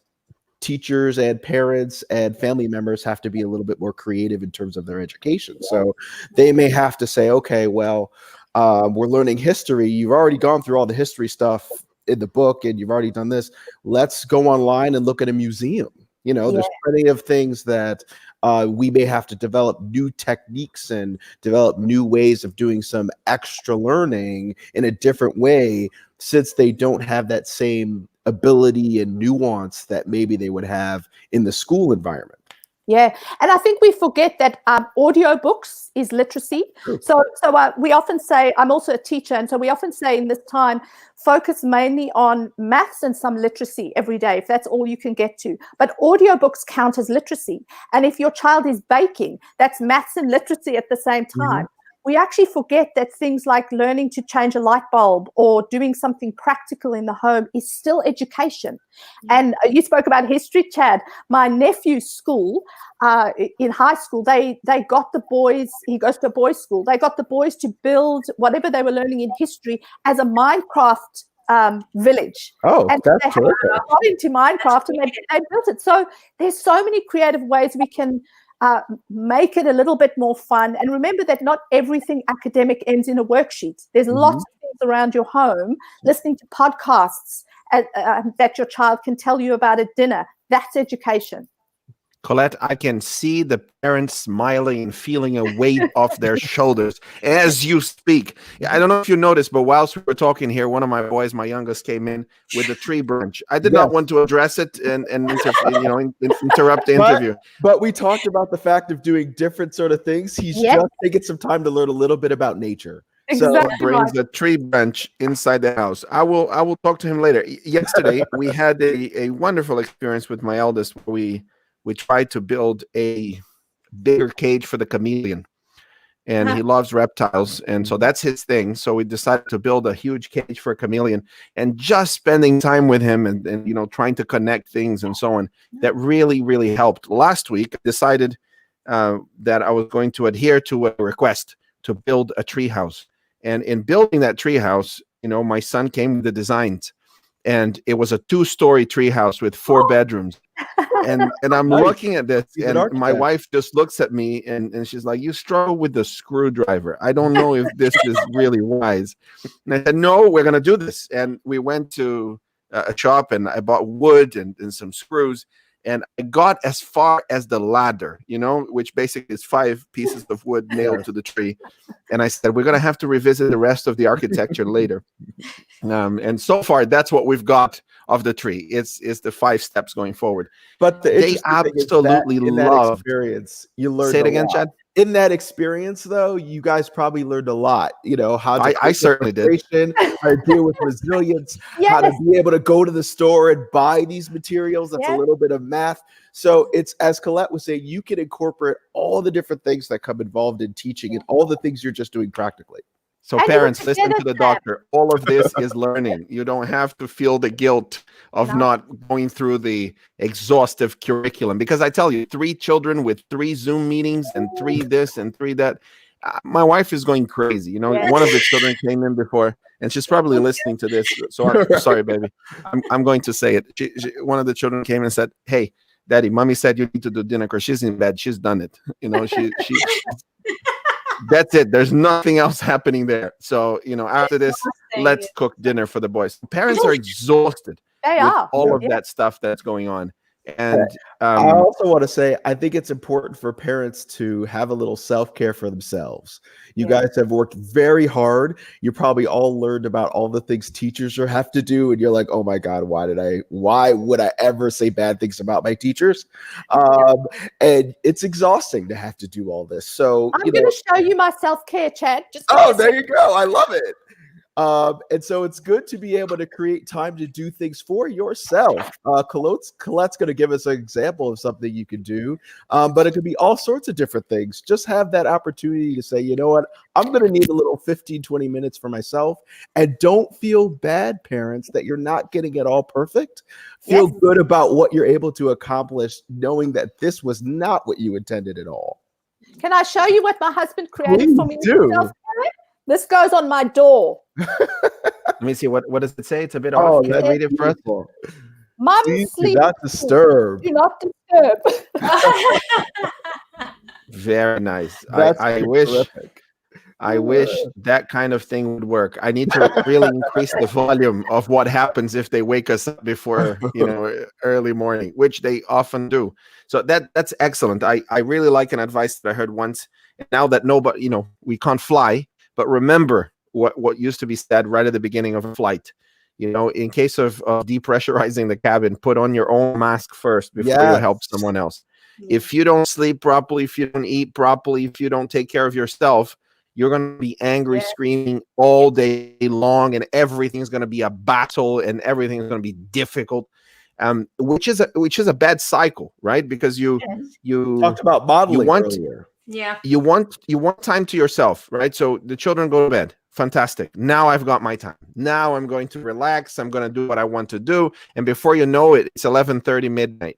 teachers and parents and family members have to be a little bit more creative in terms of their education. So they may have to say, okay, well, we're learning history. You've already gone through all the history stuff in the book and you've already done this. Let's go online and look at a museum. There's plenty of things that we may have to develop new techniques and develop new ways of doing some extra learning in a different way, since they don't have that same ability and nuance that maybe they would have in the school environment. Yeah, and I think we forget that audiobooks is literacy. So we often say, I'm also a teacher, and so we often say in this time, focus mainly on maths and some literacy every day, if that's all you can get to. But audiobooks count as literacy. And if your child is baking, that's maths and literacy at the same time. We actually forget that things like learning to change a light bulb or doing something practical in the home is still education. And you spoke about history, Chad. My nephew's school, in high school, they got the boys, he goes to a boys' school, they got the boys to build whatever they were learning in history as a Minecraft village. And that's they got into Minecraft and they built it. So there's so many creative ways we can make it a little bit more fun. And remember that not everything academic ends in a worksheet. There's lots of things around your home, listening to podcasts that your child can tell you about at dinner. That's education. Collett, I can see the parents smiling and feeling a weight off their shoulders as you speak. I don't know if you noticed, but whilst we were talking here, one of my boys, my youngest, came in with a tree branch. I did not want to address it and interrupt the interview. But we talked about the fact of doing different sort of things. He's just taking some time to learn a little bit about nature. Exactly. So brings a tree branch inside the house. I will talk to him later. Yesterday, we had a wonderful experience with my eldest. We tried to build a bigger cage for the chameleon, and he loves reptiles, and so that's his thing. So we decided to build a huge cage for a chameleon, and just spending time with him and trying to connect things and so on, that really, really helped. Last week, I decided that I was going to adhere to a request to build a tree house. And in building that tree house, my son came with the designs, and it was a 2-story tree house with 4 bedrooms. And I'm looking at this, and my wife just looks at me and she's like, "You struggle with the screwdriver. I don't know if this is really wise." And I said, "No, we're going to do this." And we went to a shop, and I bought wood and some screws. And I got as far as the ladder, which basically is 5 pieces of wood nailed to the tree. And I said, we're going to have to revisit the rest of the architecture later. And so far, that's what we've got of the tree. It's the 5 steps going forward. But they absolutely love experience. You learned. Say it again, Chad. In that experience, though, you guys probably learned a lot. How to I certainly did. How to deal with resilience, how to be able to go to the store and buy these materials. That's a little bit of math. So it's, as Collett was saying, you can incorporate all the different things that come involved in teaching and all the things you're just doing practically. So And you were parents, listen together, to the Sam. doctor. All of this is learning. You don't have to feel the guilt of No. not going through the exhaustive curriculum. Because I tell you, 3 children with 3 Zoom meetings and 3 this and 3 that. My wife is going crazy. You know, Yes. one of the children came in before, and she's probably listening to this. So I'm sorry, baby. I'm going to say it. One of the children came and said, "Hey, Daddy, Mommy said you need to do dinner because she's in bed. She's done it. You know, she that's it. There's nothing else happening there. So, you know, after this, let's cook dinner for the boys." Parents are exhausted They with are. all of that stuff that's going on. And I also want to say, I think it's important for parents to have a little self-care for themselves. You guys have worked very hard. You probably all learned about all the things teachers have to do, and you're like, "Oh my God, why would I ever say bad things about my teachers?" And it's exhausting to have to do all this. So I'm going to show you my self-care, Chad. there you go. I love it. And so it's good to be able to create time to do things for yourself. Colette's going to give us an example of something you can do, but it could be all sorts of different things. Just have that opportunity to say, you know what, I'm going to need a little 15, 20 minutes for myself. And don't feel bad, parents, that you're not getting it all perfect. Feel good about what you're able to accomplish, knowing that this was not what you intended at all. Can I show you what my husband created for me? Please do. Self-care? This goes on my door. let me see, what does it say? It's a bit off. Can I read it for us? Mom, Please do sleep. not disturb. Do not disturb. Very nice. That's I wish terrific. I wish that kind of thing would work. I need to really increase the volume of what happens if they wake us up before, you know, early morning, which they often do. So that's excellent. I really like an advice that I heard once. Now that nobody, you know, we can't fly, but remember what used to be said right at the beginning of a flight. You know, in case of depressurizing the cabin, put on your own mask first before you help someone else. If you don't sleep properly, if you don't eat properly, if you don't take care of yourself, you're going to be angry, screaming all day long, and everything's going to be a battle, and everything's going to be difficult, which is a bad cycle, right? Because you talked about modeling earlier. You want time to yourself, right? So the children go to bed. Fantastic. Now I've got my time. Now I'm going to relax. I'm going to do what I want to do. And before you know it, it's 11:30 midnight.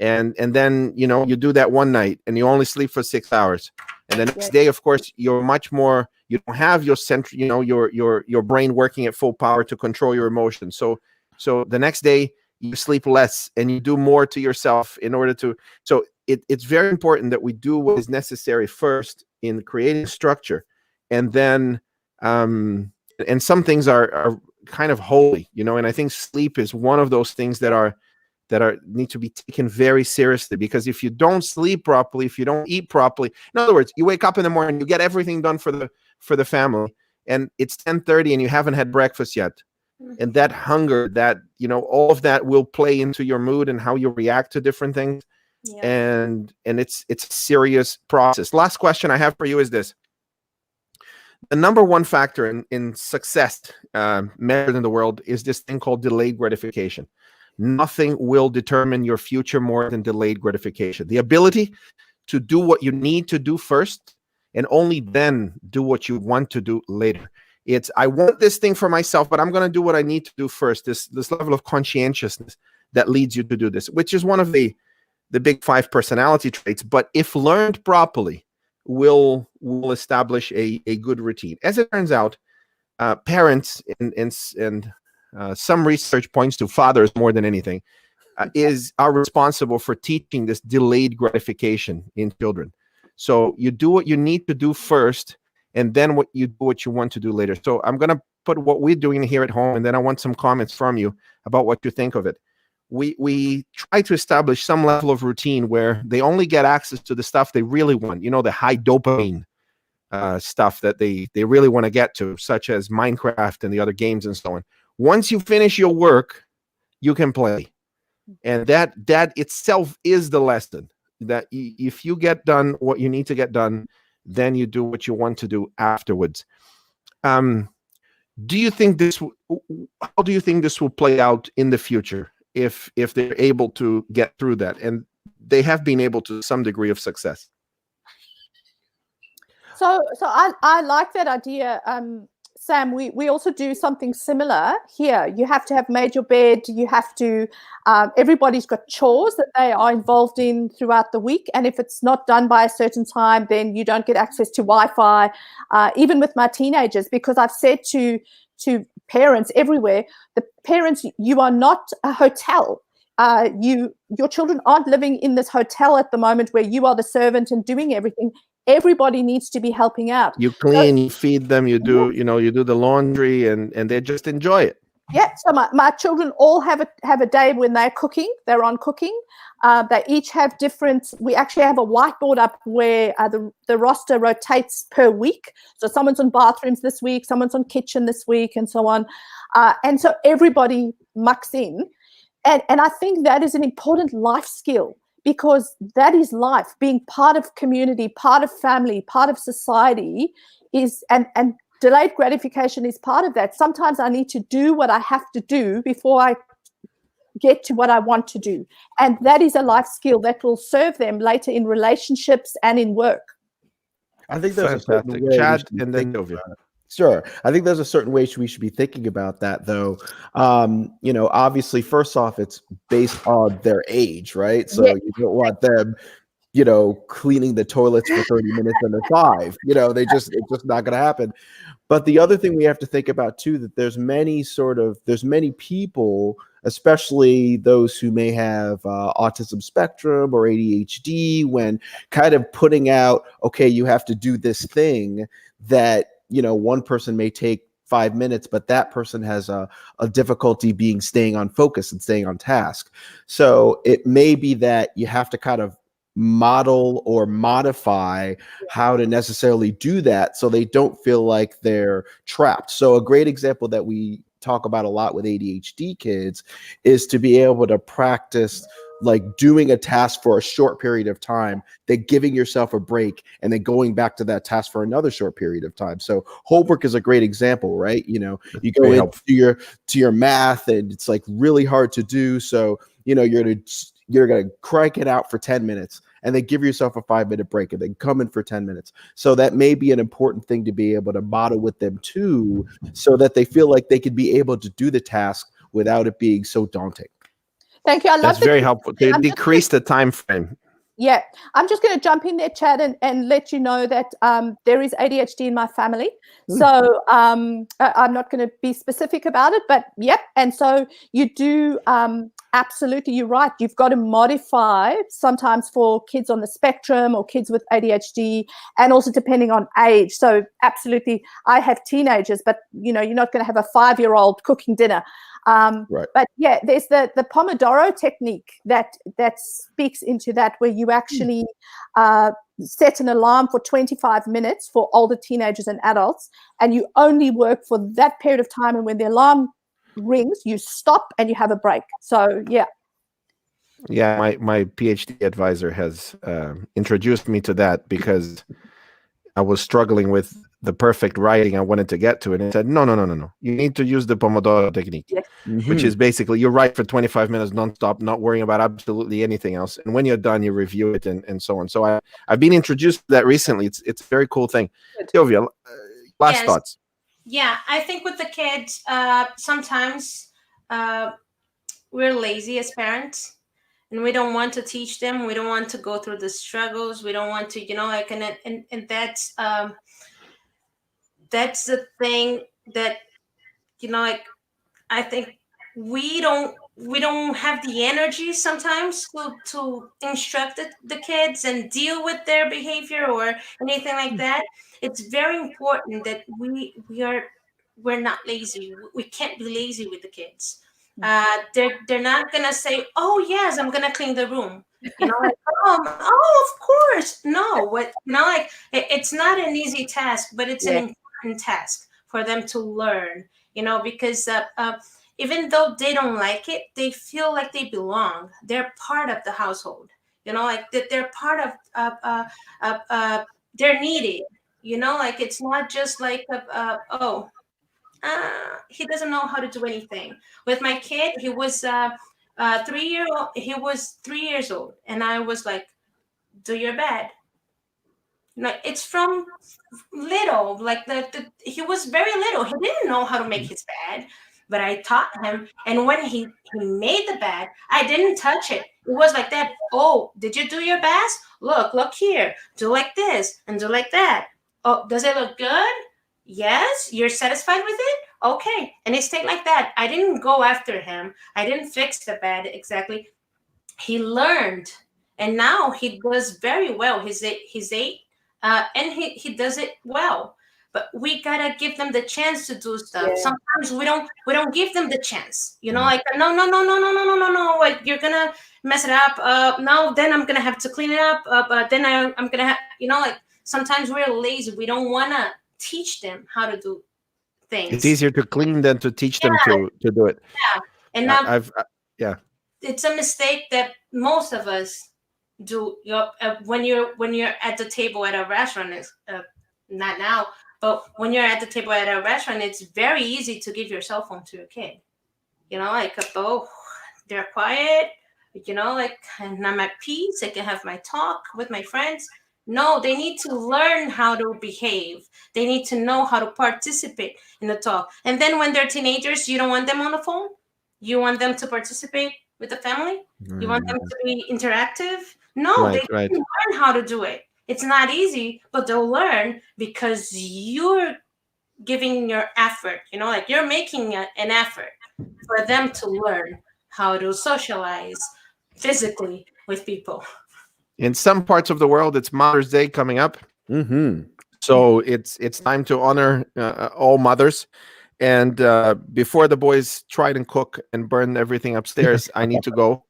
And then, you know, you do that one night and you only sleep for 6 hours. And the next day, of course, you're much more, you don't have your central, you know, your brain working at full power to control your emotions. So the next day you sleep less and you do more to yourself in order to, so it's very important that we do what is necessary first in creating structure. And then, and some things are kind of holy, you know, and I think sleep is one of those things that need to be taken very seriously, because if you don't sleep properly, if you don't eat properly, in other words, you wake up in the morning, you get everything done for the family, and it's 10:30 and you haven't had breakfast yet. And that hunger, that, you know, all of that will play into your mood and how you react to different things. And it's a serious process. Last question I have for you is this. The number one factor in success measured in the world is this thing called delayed gratification. Nothing will determine your future more than delayed gratification. The ability to do what you need to do first and only then do what you want to do later. It's, I want this thing for myself, but I'm going to do what I need to do first. This level of conscientiousness that leads you to do this, which is one of the big 5 personality traits, but if learned properly, will establish a good routine. As it turns out, parents and some research points to fathers more than anything are responsible for teaching this delayed gratification in children. So you do what you need to do first, and then what you want to do later. So I'm going to put what we're doing here at home, and then I want some comments from you about what you think of it. We try to establish some level of routine where they only get access to the stuff they really want, you know, the high dopamine stuff that they really want to get to, such as Minecraft and the other games and so on. Once you finish your work, you can play. And that itself is the lesson, that if you get done what you need to get done, then you do what you want to do afterwards. How do you think this will play out in the future if they're able to get through that? And they have been able to some degree of success. So I like that idea. Sam, we also do something similar here. You have to have made your bed. You have to, everybody's got chores that they are involved in throughout the week. And if it's not done by a certain time, then you don't get access to Wi-Fi, even with my teenagers, because I've said to parents everywhere, the parents, you are not a hotel. Your children aren't living in this hotel at the moment where you are the servant and doing everything. Everybody needs to be helping out. You clean, you feed them, you do, you do the laundry, and they just enjoy it. Yeah. So my children all have a day when they're cooking. They're on cooking. They each have different. We actually have a whiteboard up where the roster rotates per week. So someone's on bathrooms this week, someone's on kitchen this week, and so on. And so everybody mucks in. And I think that is an important life skill, because that is life. Being part of community, part of family, part of society is, and delayed gratification is part of that. Sometimes I need to do what I have to do before I get to what I want to do. And that is a life skill that will serve them later in relationships and in work. I think there's a certain Fantastic. way Chad and then Silvia. Sure. I think there's a certain way we should be thinking about that, though. Obviously, first off, it's based on their age, right? So you don't want them, cleaning the toilets for 30 minutes and they're 5. It's just not going to happen. But the other thing we have to think about, too, that there's many people, especially those who may have autism spectrum or ADHD, when kind of putting out, okay, you have to do this thing that, one person may take 5 minutes, but that person has a difficulty staying on focus and staying on task. So it may be that you have to kind of model or modify how to necessarily do that so they don't feel like they're trapped. So a great example that we talk about a lot with ADHD kids is to be able to practice like doing a task for a short period of time, then giving yourself a break and then going back to that task for another short period of time. So homework is a great example, right? You go into your math and it's like really hard to do. So, you're going to crank it out for 10 minutes and then give yourself a 5-minute break and then come in for 10 minutes. So that may be an important thing to be able to model with them too, so that they feel like they could be able to do the task without it being so daunting. Thank you. I love That's very helpful. To decrease the time frame. Yeah, I'm just going to jump in there, Chad, and let you know that there is ADHD in my family. So I'm not going to be specific about it, but yep. And so you do, absolutely, you're right. You've got to modify sometimes for kids on the spectrum or kids with ADHD, and also depending on age. So absolutely, I have teenagers, but you're not going to have a 5-year-old cooking dinner. Right. But yeah, there's the Pomodoro technique that speaks into that, where you actually set an alarm for 25 minutes for older teenagers and adults, and you only work for that period of time. And when the alarm rings, you stop and you have a break. So yeah. Yeah, my PhD advisor has introduced me to that because I was struggling with the perfect writing I wanted to get to, and he said, no. You need to use the Pomodoro technique, Yes. which is basically you write for 25 minutes nonstop, not worrying about absolutely anything else. And when you're done, you review it and so on. So I've been introduced to that recently. It's a very cool thing. Good. Silvia, last thoughts. Yeah, I think with the kids, sometimes we're lazy as parents. And we don't want to teach them. We don't want to go through the struggles. We don't want to, and that's the thing that, I think we don't have the energy sometimes to instruct the kids and deal with their behavior or anything like that. It's very important that we're not lazy. We can't be lazy with the kids. They're not gonna say, "Oh yes, I'm gonna clean the room." Oh, of course. No, it's not an easy task, but it's an important task for them to learn. Because even though they don't like it, they feel like they belong. They're part of the household. They're part of. They're needed. It's not just like he doesn't know how to do anything. With my kid, he was 3 years old, and I was like, do your bed. It's from little. Like he was very little. He didn't know how to make his bed, but I taught him. And when he made the bed, I didn't touch it. It was like that. Oh, did you do your best? Look here. Do like this and do like that. Oh, does it look good? Yes. You're satisfied with it? Okay. And it stayed like that. I didn't go after him. I didn't fix the bed exactly. He learned, and now he does very well. He's eight, and he does it well. But we gotta give them the chance to do stuff. Yeah. Sometimes we don't give them the chance. Like no. Like you're gonna mess it up. No, then I'm gonna have to clean it up. But then I'm gonna have like sometimes we're lazy. We don't wanna teach them how to do things. It's easier to clean than to teach them to do it. Yeah, and I've it's a mistake that most of us do. When you're at the table at a restaurant, is not now, but when you're at the table at a restaurant, it's very easy to give your cell phone to your kid. Like they're quiet. Like, and I'm at peace. I can have my talk with my friends. No, they need to learn how to behave. They need to know how to participate in the talk. And then when they're teenagers, you don't want them on the phone. You want them to participate with the family. You want them to be interactive. No, they can learn how to do it. It's not easy, but they'll learn because you're giving your effort. Like you're making an effort for them to learn how to socialize physically with people. In some parts of the world, it's Mother's Day coming up. So it's time to honor all mothers. And before the boys try and cook and burn everything upstairs, I need to go.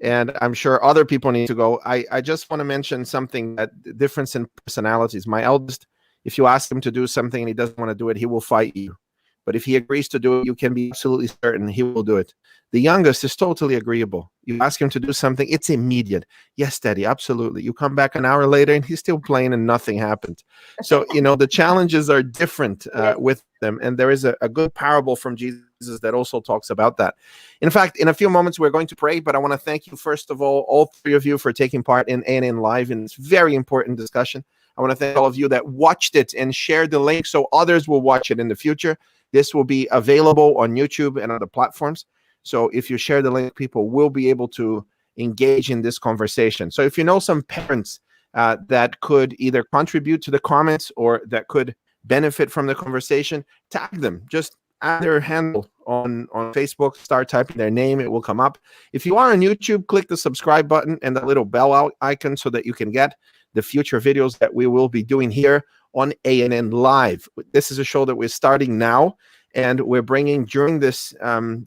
And I'm sure other people need to go. I just want to mention something, that the difference in personalities. My eldest, if you ask him to do something and he doesn't want to do it, he will fight you. But if he agrees to do it, you can be absolutely certain he will do it. The youngest is totally agreeable. You ask him to do something, it's immediate. Yes, Daddy, absolutely. You come back an hour later and he's still playing and nothing happened. So, the challenges are different with them. And there is a good parable from Jesus that also talks about that. In fact, in a few moments, we're going to pray, but I want to thank you, first of all three of you, for taking part in ANN Live in this very important discussion. I want to thank all of you that watched it and shared the link so others will watch it in the future. This will be available on YouTube and other platforms. So if you share the link, people will be able to engage in this conversation. So if you know some parents that could either contribute to the comments or that could benefit from the conversation, tag them. Just add their handle on Facebook, start typing their name, it will come up. If you are on YouTube, click the subscribe button and the little bell icon so that you can get the future videos that we will be doing here on ANN Live. This is a show that we're starting now, and we're bringing during the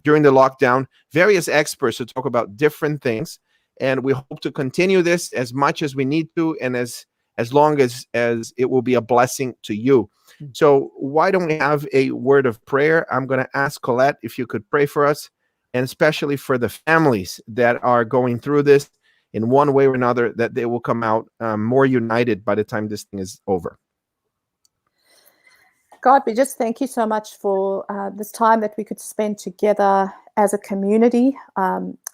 lockdown various experts to talk about different things, and we hope to continue this as much as we need to, and as long as it will be a blessing to you. So why don't we have a word of prayer? I'm going to ask Collett if you could pray for us, and especially for the families that are going through this in one way or another, that they will come out more united by the time this thing is over. God, we just thank you so much for this time that we could spend together as a community.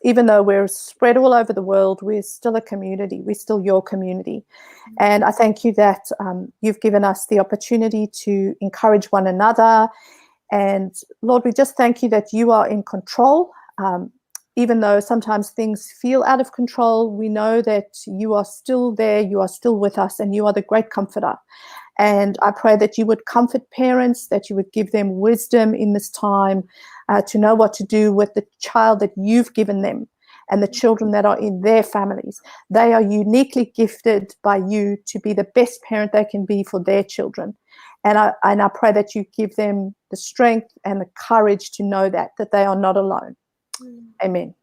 Even though we're spread all over the world, we're still a community. We're still your community. And I thank you that you've given us the opportunity to encourage one another. And Lord, we just thank you that you are in control. Even though sometimes things feel out of control, we know that you are still there, you are still with us, and you are the great comforter. And I pray that you would comfort parents, that you would give them wisdom in this time to know what to do with the child that you've given them and the children that are in their families. They are uniquely gifted by you to be the best parent they can be for their children. And I pray that you give them the strength and the courage to know that they are not alone. Amen.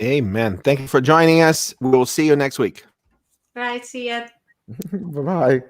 Amen. Thank you for joining us. We will see you next week. Right. See ya. Bye-bye.